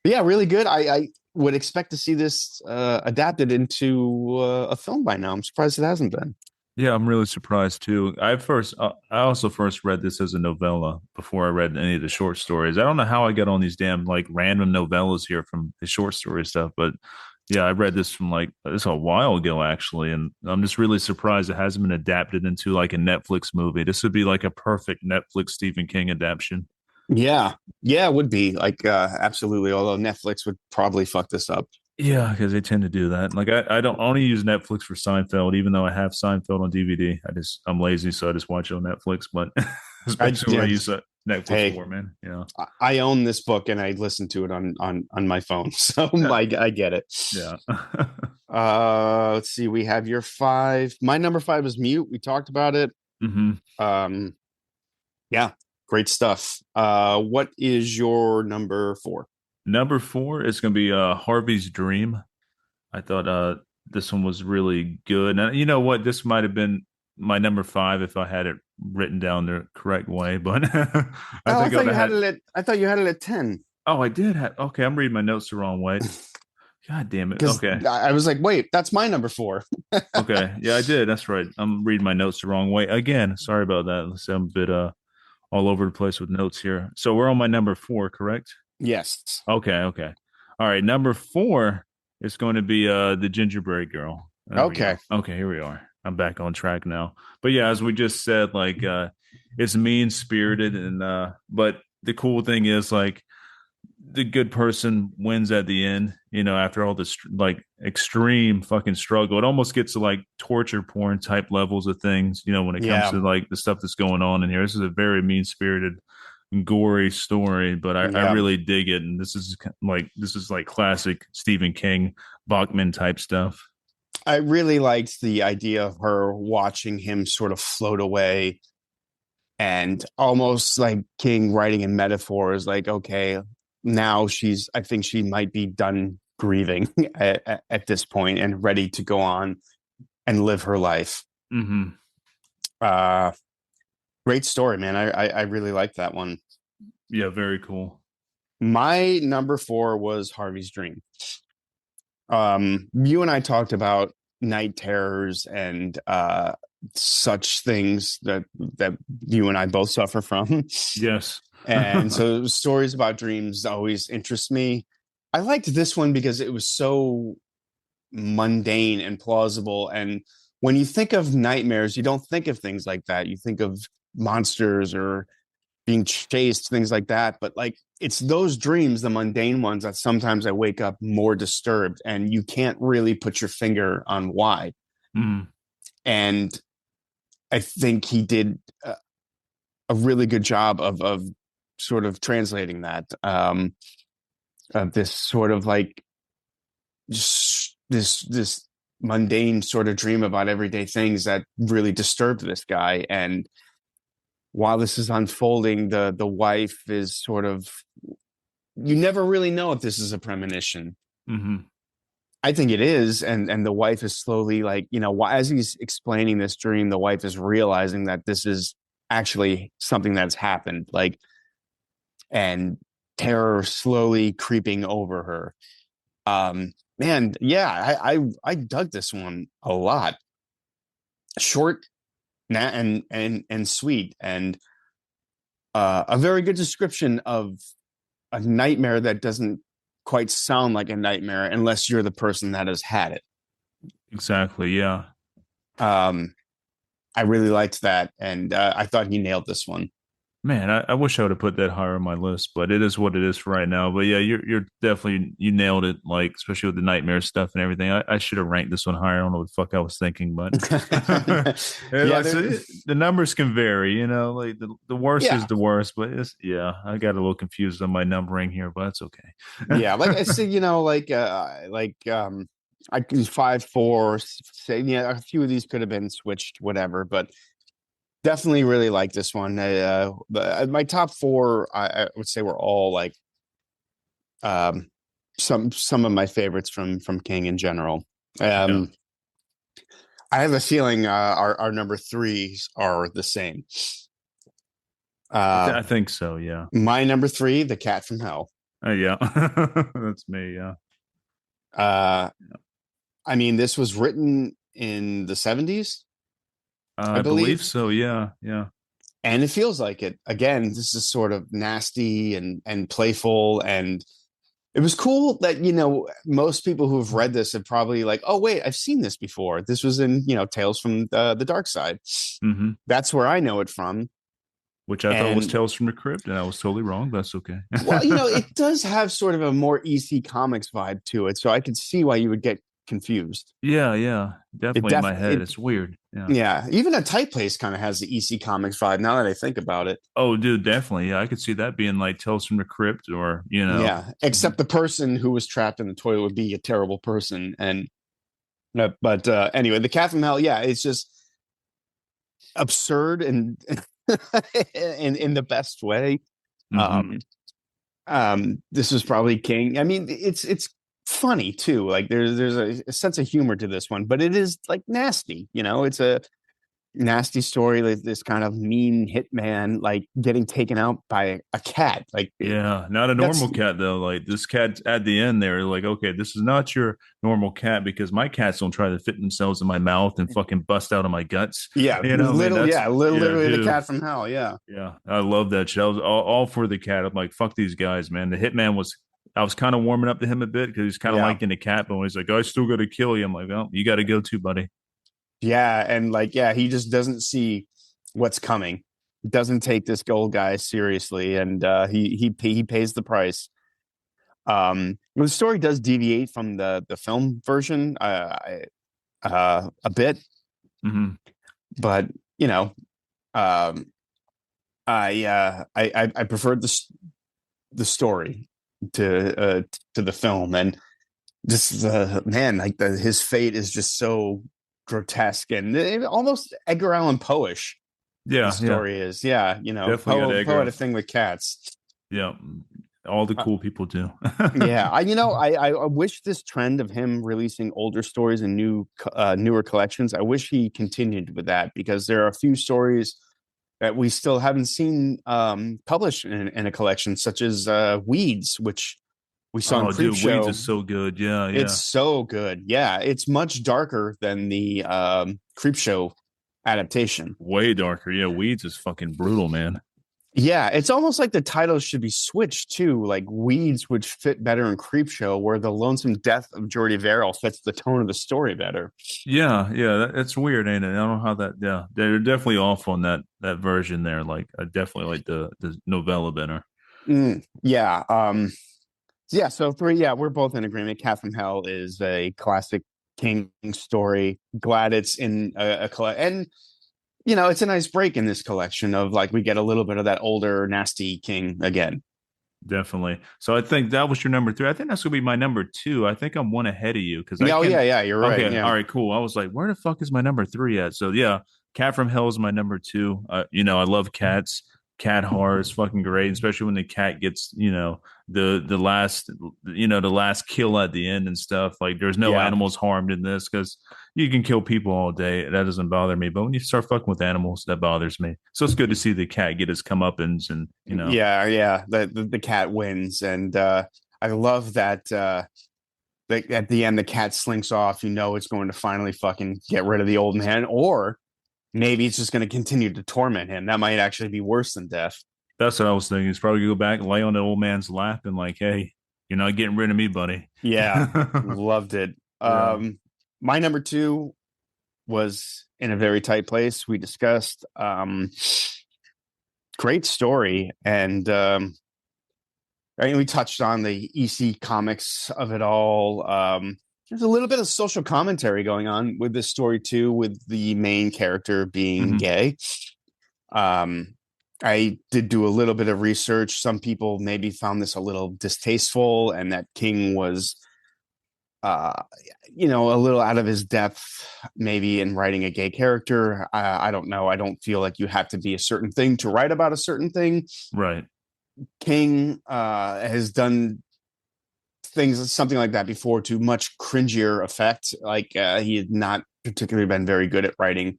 B: but yeah, really good. I would expect to see this adapted into a film by now. I'm surprised it hasn't been.
A: Yeah, I'm really surprised too. I also first read this as a novella before I read any of the short stories. I don't know how I got on these damn like random novellas here from the short story stuff, but yeah, I read this from like this a while ago actually, and I'm just really surprised it hasn't been adapted into like a Netflix movie. This would be like a perfect Netflix Stephen King adaptation.
B: Yeah, yeah, it would be like absolutely. Although Netflix would probably fuck this up.
A: Yeah, because they tend to do that. Like I don't only use Netflix for Seinfeld, even though I have Seinfeld on DVD. I'm lazy, so I just watch it on Netflix. But especially what I
B: Yeah,
A: use Netflix
B: hey,
A: for, man. Yeah,
B: I own this book and I listen to it on my phone, so
A: yeah,
B: I get it.
A: yeah.
B: Let's see. We have your five. My number five is Mute. We talked about it.
A: Hmm.
B: Um, yeah, great stuff. What is your number four?
A: Number four is going to be Harvey's Dream. I thought this one was really good. And you know what? This might have been my number five if I had it written down the correct way. But I
B: Oh,
A: think I would have had.
B: I thought you had it at 10.
A: Oh, I did have. Okay, I'm reading my notes the wrong way. God damn it.
B: Because
A: Okay.
B: I was like, wait, that's my number four.
A: Okay. Yeah, I did. That's right. I'm reading my notes the wrong way again. Sorry about that. I'm a bit all over the place with notes here. So we're on my number four, correct?
B: Yes.
A: Okay, okay. All right, number four is going to be the gingerbread girl. There we go.
B: Okay.
A: Okay, here we are. I'm back on track now. But yeah, as we just said, like it's mean spirited, and but the cool thing is like the good person wins at the end. You know, after all this like extreme fucking struggle, it almost gets to like torture porn type levels of things. You know, when it comes
B: Yeah,
A: to like the stuff that's going on in here. This is a very mean spirited, gory story, but I
B: yeah.
A: really dig it. And this is like classic Stephen King, Bachman type stuff.
B: I really liked the idea of her watching him sort of float away and almost like King writing in metaphors, like, okay, now I think she might be done grieving at this point and ready to go on and live her life.
A: Mm-hmm.
B: Uh, Great story, man. I really like that one.
A: Yeah, very cool.
B: My number four was Harvey's Dream. You and I talked about night terrors and such things that you and I both suffer from.
A: Yes.
B: And so stories about dreams always interest me. I liked this one because it was so mundane and plausible. And when you think of nightmares, you don't think of things like that. You think of monsters or being chased, things like that. But like it's those dreams, the mundane ones, that sometimes I wake up more disturbed and you can't really put your finger on why.
A: Mm.
B: And I think he did a really good job of sort of translating that. This sort of like just this mundane sort of dream about everyday things that really disturbed this guy. And while this is unfolding, the wife is sort of, you never really know if this is a premonition.
A: Mm-hmm.
B: I think it is, and the wife is slowly like, as he's explaining this dream, the wife is realizing that this is actually something that's happened, like, and terror slowly creeping over her. Man, yeah, I dug this one a lot. Short, and sweet, and a very good description of a nightmare that doesn't quite sound like a nightmare unless you're the person that has had it.
A: Exactly. Yeah.
B: Um, I really liked that, and I thought he nailed this one.
A: Man, I wish I would have put that higher on my list, but it is what it is for right now. But yeah, you're definitely you nailed it, like especially with the nightmare stuff and everything. I should have ranked this one higher. I don't know what the fuck I was thinking, but
B: Yeah,
A: like, so the numbers can vary, you know. Like the worst is
B: yeah,
A: the worst, but it's yeah, I got a little confused on my numbering here, but that's okay.
B: yeah. Like I said, I can 5-4. Say, yeah, a few of these could have been switched, whatever, but definitely really like this one. My top four, I would say, were all like um, some of my favorites from King in general.
A: Yeah,
B: I have a feeling our number threes are the same.
A: I think so. Yeah,
B: My number three, The Cat from Hell.
A: yeah, that's me. Yeah,
B: Uh, I mean, this was written in the 70s, I
A: I believe
B: believe,
A: so. Yeah, yeah,
B: and it feels like it. Again, this is sort of nasty and playful, and it was cool that most people who have read this have probably like, oh wait, I've seen this before. This was in Tales from the Dark Side.
A: hmm
B: That's where I know it from.
A: which I thought was
B: And
A: Tales from the Crypt, and I was totally wrong. That's okay.
B: well, it does have sort of a more EC Comics vibe to it, so I could see why you would get confused.
A: Yeah, yeah,
B: It
A: definitely in
B: def
A: my head.
B: it
A: It's weird. Yeah.
B: Yeah, even A Tight Place kind of has the EC Comics vibe. Now that I think about it,
A: Oh, dude, definitely. Yeah, I could see that being like Tales from the Crypt, or you know.
B: yeah. Except the person who was trapped in the toilet would be a terrible person, and but anyway, The Cat from Hell, yeah, it's just absurd and in the best way.
A: Mm-hmm.
B: Um, this was probably King. I mean, it's funny too. Like there's a sense of humor to this one, but it is like nasty. It's a nasty story. Like this kind of mean hitman, like getting taken out by a cat. Like
A: Yeah, not a
B: that's
A: normal cat though. Like this cat at the end, they're like, okay, this is not your normal cat because my cats don't try to fit themselves in my mouth and fucking bust out of my guts.
B: yeah,
A: You know, I mean,
B: little
A: that's
B: yeah,
A: yeah,
B: literally The
A: dude.
B: Cat from Hell. Yeah,
A: Yeah, I love that shit. I was all for the cat. I'm like, fuck these guys, man. The hitman was, I was kind of warming up to him a bit because he's kind of
B: yeah.
A: liking the cat, but when he's like, I still got to kill you. I'm like, well, you got to go too, buddy.
B: Yeah, and like, yeah, he just doesn't see what's coming. Doesn't take this old guy seriously, and he pays the price. The story does deviate from the film version a bit,
A: Hmm.
B: but you know, um, I preferred the story to the film, and just man, like his fate is just so grotesque and almost Edgar Allan Poe-ish. The
A: Yeah, yeah,
B: story is, yeah,
A: definitely got
B: Poe had
A: Edgar.
B: a thing with cats.
A: Yeah, all the
B: Uh,
A: cool people do.
B: yeah, I wish this trend of him releasing older stories and newer collections. I wish he continued with that because there are a few stories that we still haven't seen published in a collection, such as Weeds, which we saw in
A: Oh,
B: Creep
A: dude, Weeds is
B: Show.
A: so good. Yeah,
B: It's
A: yeah,
B: so good. Yeah, it's much darker than the Creep Show adaptation.
A: way darker. Yeah, Weeds is fucking brutal, man.
B: Yeah, it's almost like the titles should be switched too. Like Weeds would fit better in Creep Show, where the lonesome death of Jordy Verrill fits the tone of the story better.
A: Yeah, yeah, that's weird, ain't it? I don't know how that. Yeah, they're definitely off on that version there. Like, I definitely like the novella better.
B: Yeah. Yeah. So three. Yeah, we're both in agreement. Cat from Hell is a classic King story. Glad it's in a collect, and it's a nice break in this collection of like we get a little bit of that older nasty King again.
A: Definitely. So I think that was your number three. I think that's gonna be my number two. I think I'm one ahead of you because I
B: Yeah. Oh
A: can.
B: yeah. Yeah. You're right.
A: Okay.
B: Yeah.
A: All right. Cool. I was like, where the fuck is my number three at? So yeah, Cat from Hell is my number two. I love cats. Cat horror is fucking great, especially when the cat gets, the last, the last kill at the end and stuff. Like, there's no
B: Yeah.
A: animals harmed in this because you can kill people all day. That doesn't bother me. But when you start fucking with animals, that bothers me. So it's good to see the cat get his comeuppance and.
B: Yeah. Yeah. The cat wins, and I love that. At the end, the cat slinks off. It's going to finally fucking get rid of the old man, or maybe it's just going to continue to torment him. That might actually be worse than death.
A: That's what I was thinking. He's probably gonna go back and lay on the old man's lap and like, hey, you're not getting rid of me, buddy.
B: Yeah, loved it.
A: Yeah.
B: My number two was In a Very Tight Place. We discussed great story, and we touched on the EC comics of it all. There's a little bit of social commentary going on with this story too, with the main character being
A: Hmm.
B: gay. I did do a little bit of research. Some people maybe found this a little distasteful, and that King was, uh, a little out of his depth, maybe in writing a gay character. I don't know. I don't feel like you have to be a certain thing to write about a certain thing.
A: Right.
B: King has done things something like that before to much cringier effect. Like he had not particularly been very good at writing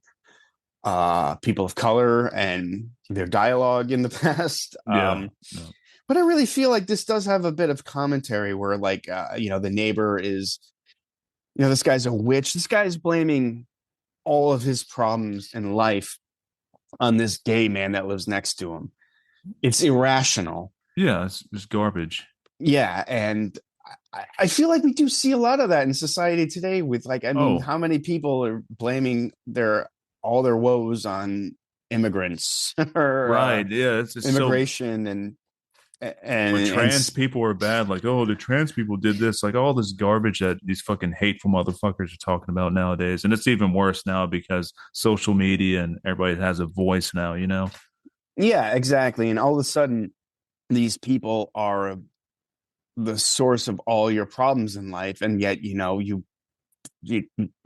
B: people of color and their dialogue in the past.
A: Yeah. Yeah.
B: But I really feel like this does have a bit of commentary where, like, the neighbor is, this guy's a witch. This guy's blaming all of his problems in life on this gay man that lives next to him. It's irrational.
A: Yeah. It's garbage.
B: Yeah. And I feel like we do see a lot of that in society today with, like, I mean,
A: Oh,
B: how many people are blaming all their woes on immigrants or
A: right. Yeah. It's so.
B: immigration and
A: Or
B: and
A: trans people are bad. Like, oh, the trans people did this. Like all this garbage that these fucking hateful motherfuckers are talking about nowadays. And it's even worse now because social media and everybody has a voice now.
B: yeah, exactly. And all of a sudden, these people are the source of all your problems in life, and yet you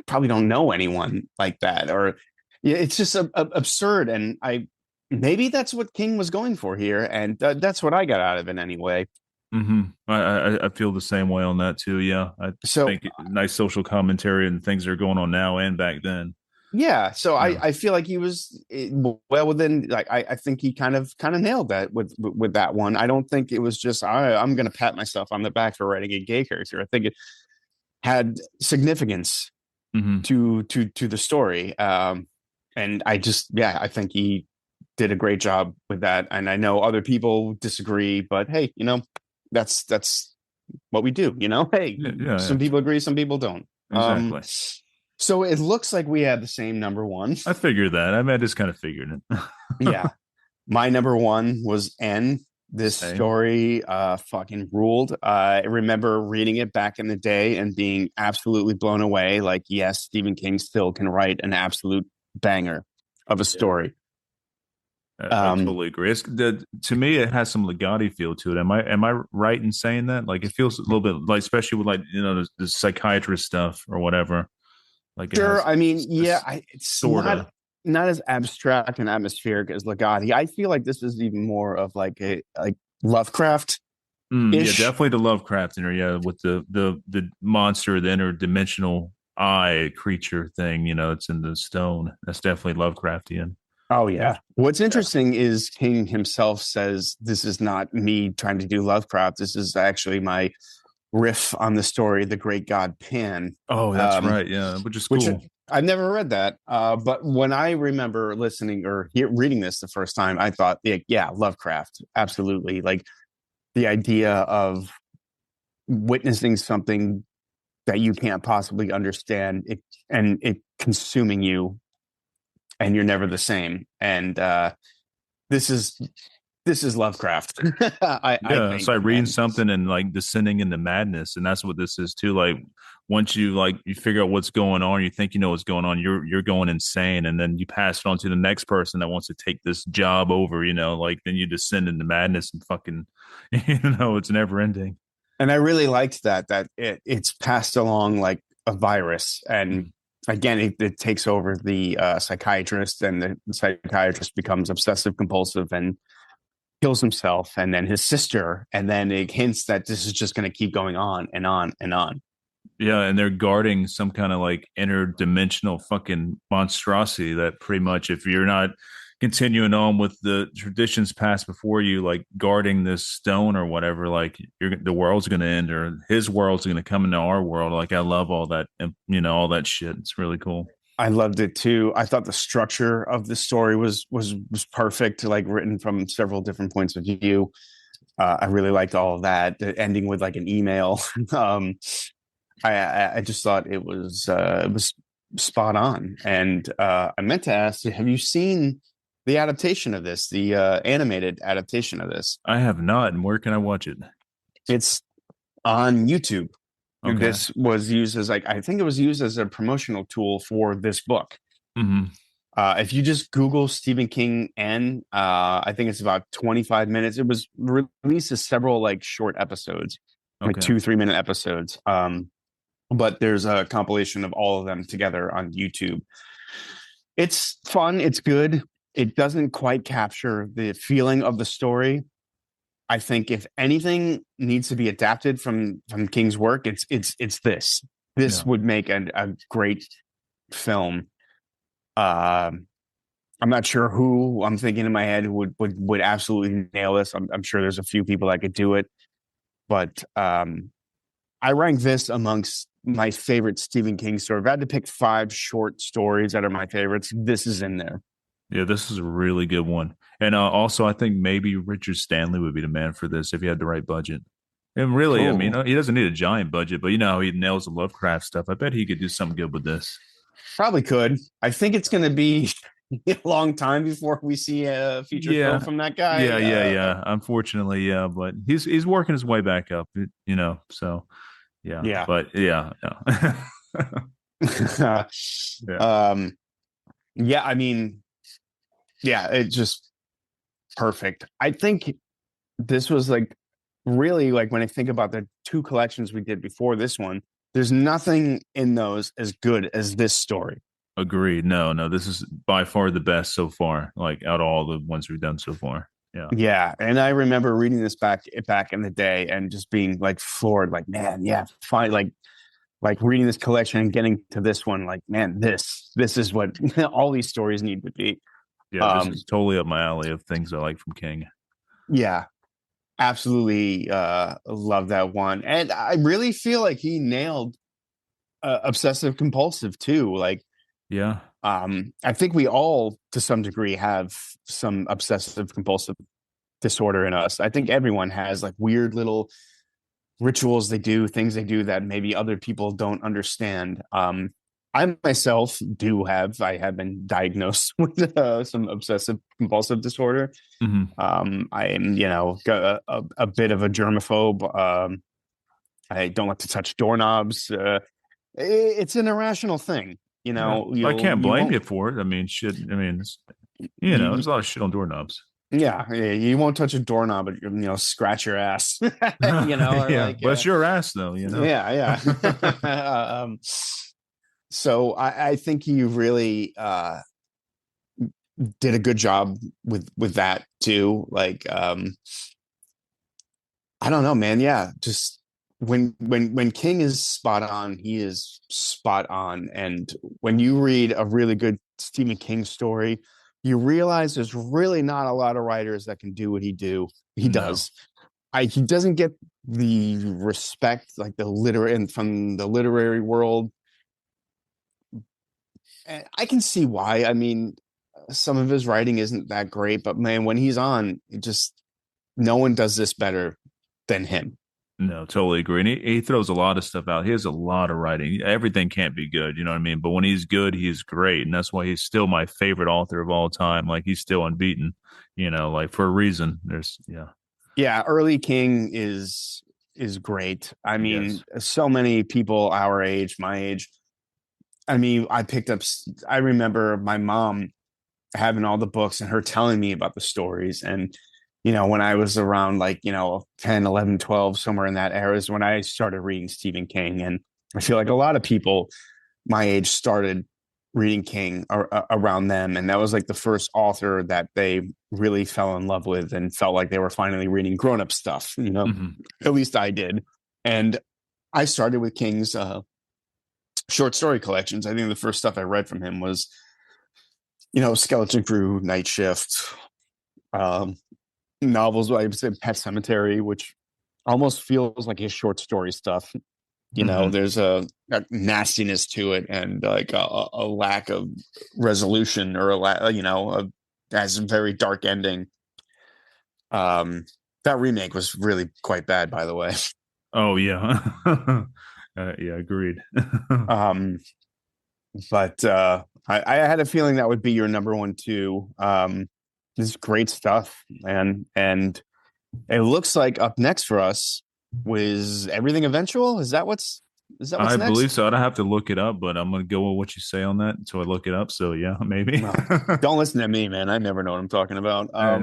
B: probably don't know anyone like that, or yeah, it's just absurd. And I maybe that's what King was going for here, and that's what I got out of it anyway.
A: Hmm. I feel the same way on that too. Yeah, I
B: So
A: think nice social commentary and things that are going on now and back then.
B: yeah, so
A: Yeah.
B: I feel like he was well within, like, I think he kind of nailed that with that one. I don't think it was just I'm gonna pat myself on the back for writing a gay character. I think it had significance
A: Hmm.
B: to the story. And I think he did a great job with that. And I know other people disagree, but hey, that's what we do. Hey,
A: Yeah, yeah,
B: some people agree, some people don't.
A: exactly.
B: So it looks like we have the same number one.
A: I figured that. I just kind of figured it.
B: Yeah. My number one was N. This
A: Same.
B: story fucking ruled. I remember reading it back in the day and being absolutely blown away. Like, yes, Stephen King still can write an absolute banger of a
A: Yeah.
B: story.
A: I totally agree. To me, it has some Legati feel to it. Am I right in saying that? Like, it feels a little bit like, especially with like the psychiatrist stuff or whatever. Like, it
B: Sure.
A: has
B: I mean, yeah,
A: this
B: it's
A: sort of.
B: not as abstract and atmospheric as Legati. I feel like this is even more of like a like Lovecraft
A: Yeah,
B: ish.
A: definitely the Lovecraft in there. Yeah, with the monster, the interdimensional eye creature thing. It's in the stone. That's definitely Lovecraftian.
B: Oh
A: Yeah,
B: yeah. What's
A: yeah.
B: interesting is King himself says this is not me trying to do Lovecraft. This is actually my riff on the story, The Great God Pan.
A: Oh, that's
B: Um,
A: right. Yeah, which is
B: which
A: cool.
B: I've never read that. But when I remember listening or reading this the first time, I thought, yeah, Lovecraft, absolutely. Like the idea of witnessing something that you can't possibly understand it and it consuming you and you're never the same. And this is this is Lovecraft. I
A: Yeah, it's
B: think.
A: like reading
B: And
A: something and like descending into madness, and that's what this is too. Like once you figure out what's going on, you think you know what's going on, you're going insane, and then you pass it on to the next person that wants to take this job over. Like then you descend into madness and fucking, it's never ending.
B: I really liked that it's passed along like a virus. And again, it takes over the psychiatrist, and the psychiatrist becomes obsessive compulsive and kills himself, and then his sister, and then it hints that this is just going to keep going on and on and on.
A: Yeah, and they're guarding some kind of like interdimensional fucking monstrosity that pretty much, if you're not continuing on with the traditions passed before you, like guarding this stone or whatever, like the world's going to end or his world's going to come into our world. Like, I love all that, all that shit. It's really cool.
B: I loved it too. I thought the structure of the story was perfect, like written from several different points of view. I really liked all of that. The ending with like an email. I just thought it was spot on. And I meant to ask, have you seen the adaptation of this, the animated adaptation of this?
A: I have not. And where can I watch it?
B: It's on YouTube.
A: Okay.
B: This was used as like I think it was used as a promotional tool for this book.
A: Hmm.
B: If you just Google Stephen King and I think it's about 25 minutes. It was released as several like short episodes, like
A: Okay.
B: 2 3 minute episodes. But there's a compilation of all of them together on YouTube. It's fun. It's good. It doesn't quite capture the feeling of the story. I think if anything needs to be adapted from King's work, it's this. This
A: Yeah.
B: would make a great film. I'm not sure who I'm thinking in my head who would absolutely nail this. I'm sure there's a few people that could do it, but I rank this amongst my favorite Stephen King story. If I had to pick 5 short stories that are my favorites, this is in there.
A: Yeah, this is a really good one. And also, I think maybe Richard Stanley would be the man for this if he had the right budget. And really, I mean,
B: Oh,
A: he doesn't need a giant budget, but you know how he nails the Lovecraft stuff. I bet he could do something good with this.
B: probably could. I think it's going to be a long time before we see a feature film
A: Yeah,
B: from that
A: yeah,
B: guy.
A: yeah, yeah. Unfortunately, yeah, but he's working his way back up, So yeah,
B: Yeah.
A: but yeah, yeah, yeah.
B: um, yeah, I mean, yeah, it's just perfect. I think this was like really like when I think about the 2 collections we did before this one, there's nothing in those as good as this story.
A: Agreed. No, no, this is by far the best so far. Like out of all the ones we've done so far. Yeah.
B: Yeah, and I remember reading this back in the day and just being like floored, like man, yeah, fine, like reading this collection and getting to this one, like man, this is what all these stories need to be.
A: Yeah, this
B: Um,
A: is totally up my alley of things I like from King.
B: yeah, absolutely love that one, and I really feel like he nailed obsessive compulsive too. Like,
A: Yeah.
B: I think we all, to some degree, have some obsessive compulsive disorder in us. I think everyone has like weird little rituals they do, things they do that maybe other people don't understand. I myself I have been diagnosed with some obsessive compulsive disorder.
A: Hmm.
B: I am, got a bit of a germaphobe. I don't like to touch doorknobs. It's an irrational thing.
A: Yeah, I can't blame you for it. I mean, shit. I mean,
B: You,
A: there's a lot of shit on doorknobs.
B: yeah, you won't touch a doorknob, but scratch your ass, or
A: Yeah,
B: like,
A: but it's your ass, though.
B: yeah, yeah. So I think you really did a good job with that too. Like, I don't know, man. Yeah, just when King is spot on, he is spot on. And when you read a really good Stephen King story, you realize there's really not a lot of writers that can do what he
A: No,
B: does. He doesn't get the respect like the literary and from the literary world. And I can see why. I mean, some of his writing isn't that great, but man, when he's on, it just no one does this better than him.
A: no, totally agree. And he throws a lot of stuff out. He has a lot of writing. Everything can't be good, you know what I mean? But when he's good, he's great. And that's why he's still my favorite author of all time. Like he's still unbeaten, like for a reason. Yeah.
B: Yeah, early King is great. I mean,
A: Yes.
B: so many people our age, my age. I mean, I remember my mom having all the books and her telling me about the stories. And, when I was around like, 10, 11, 12, somewhere in that era is when I started reading Stephen King. And I feel like a lot of people my age started reading King around them. And that was like the first author that they really fell in love with and felt like they were finally reading grown up stuff,
A: Hmm.
B: at least I did. And I started with King's short story collections. I think the first stuff I read from him was, Skeleton Crew, Night Shift, um, novels. I would say Pet Cemetery, which almost feels like his short story stuff.
A: Hmm.
B: There's a nastiness to it and like a lack of resolution or has a very dark ending. Um, that remake was really quite bad, by the way.
A: Oh, yeah. Yeah, agreed.
B: Um, but I had a feeling that would be your number one too. This is great stuff, man. And it looks like up next for us was Everything Eventual. Is that what's
A: I believe
B: next?
A: so. I'd have to look it up, but I'm gonna go with what you say on that until I look it up. So yeah, maybe.
B: No, don't listen to me, man. I never know what I'm talking about.
A: Uh,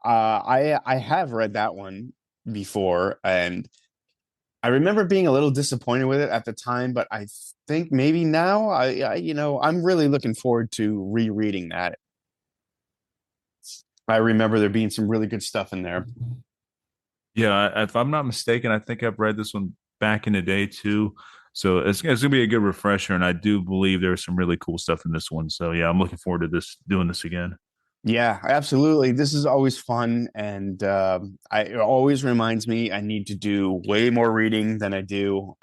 B: I have read that one before, and I remember being a little disappointed with it at the time, but I think maybe now I'm really looking forward to rereading that. I remember there being some really good stuff in there.
A: yeah, if I'm not mistaken, I think I've read this one back in the day too. So it's gonna be a good refresher, and I do believe there's some really cool stuff in this one. So yeah, I'm looking forward to doing this again.
B: Yeah, absolutely. This is always fun, and it always reminds me I need to do way more reading than I do.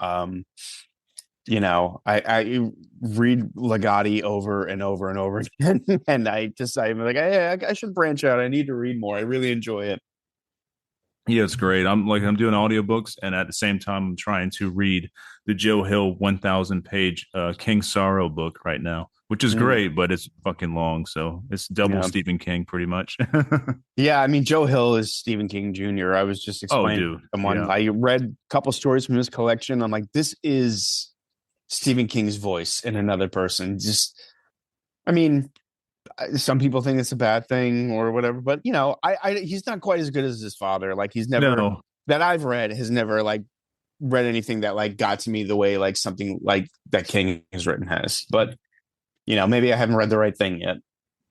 B: I read Legati over and over and over again, and I'm like, hey, I should branch out. I need to read more. I really enjoy it.
A: Yeah, it's great. I'm doing audiobooks, and at the same time I'm trying to read the Joe Hill 1,000 page King Sorrow book right now, which is
B: Mm,
A: great, but it's fucking long. So it's double
B: yeah,
A: Stephen King pretty much.
B: yeah. I mean, Joe Hill is Stephen King Jr. I was just
A: Oh,
B: explaining to
A: dude.
B: someone.
A: Yeah.
B: I read a couple stories from his collection. I'm like, this is Stephen King's voice in another person. Just, I mean, some people think it's a bad thing or whatever, but he's not quite as good as his father. Like he's never
A: No.
B: that I've read has never like read anything that like got to me the way like something like that King has written has. But maybe I haven't read the right thing yet.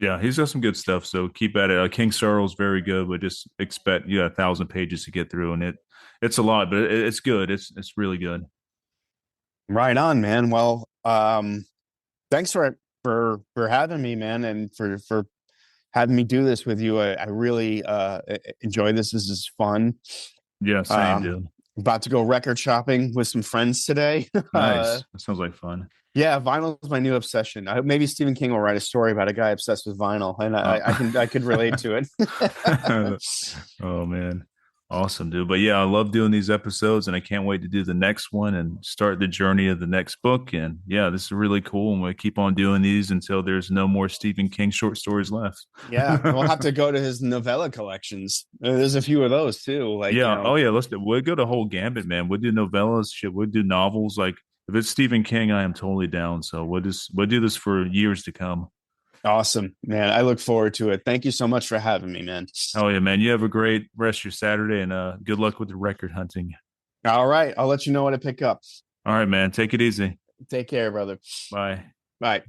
A: Yeah, he's got some good stuff. So keep at it. King Sorrow's very good, but just expect 1,000 pages to get through, and it's a lot, but it's good. It's really good.
B: Right on, man. Well, thanks for having me, man, and for having me do this with you. I really enjoy this. This is fun.
A: Yeah, same,
B: Um,
A: dude.
B: about to go record shopping with some friends today.
A: Nice. That sounds like fun.
B: Yeah, vinyl is my new obsession. Maybe Stephen King will write a story about a guy obsessed with vinyl, and
A: Uh,
B: I could relate to it.
A: oh man. Awesome, dude. But yeah, I love doing these episodes and I can't wait to do the next one and start the journey of the next book. And yeah, this is really cool. And we keep on doing these until there's no more Stephen King short stories left.
B: Yeah, we'll have to go to his novella collections. There's a few of those too. Like,
A: Yeah. Oh yeah. We'll go to whole gambit, man. We'll do novellas, shit. We'll do novels. Like if it's Stephen King, I am totally down. So we'll do this for years to come.
B: awesome, man. I look forward to it. Thank you so much for having me, man.
A: Oh yeah, man. You have a great rest of your Saturday and good luck with the record hunting.
B: All right, I'll let you know what I pick up.
A: All right, man. Take it easy.
B: Take care, brother.
A: Bye.
B: Bye.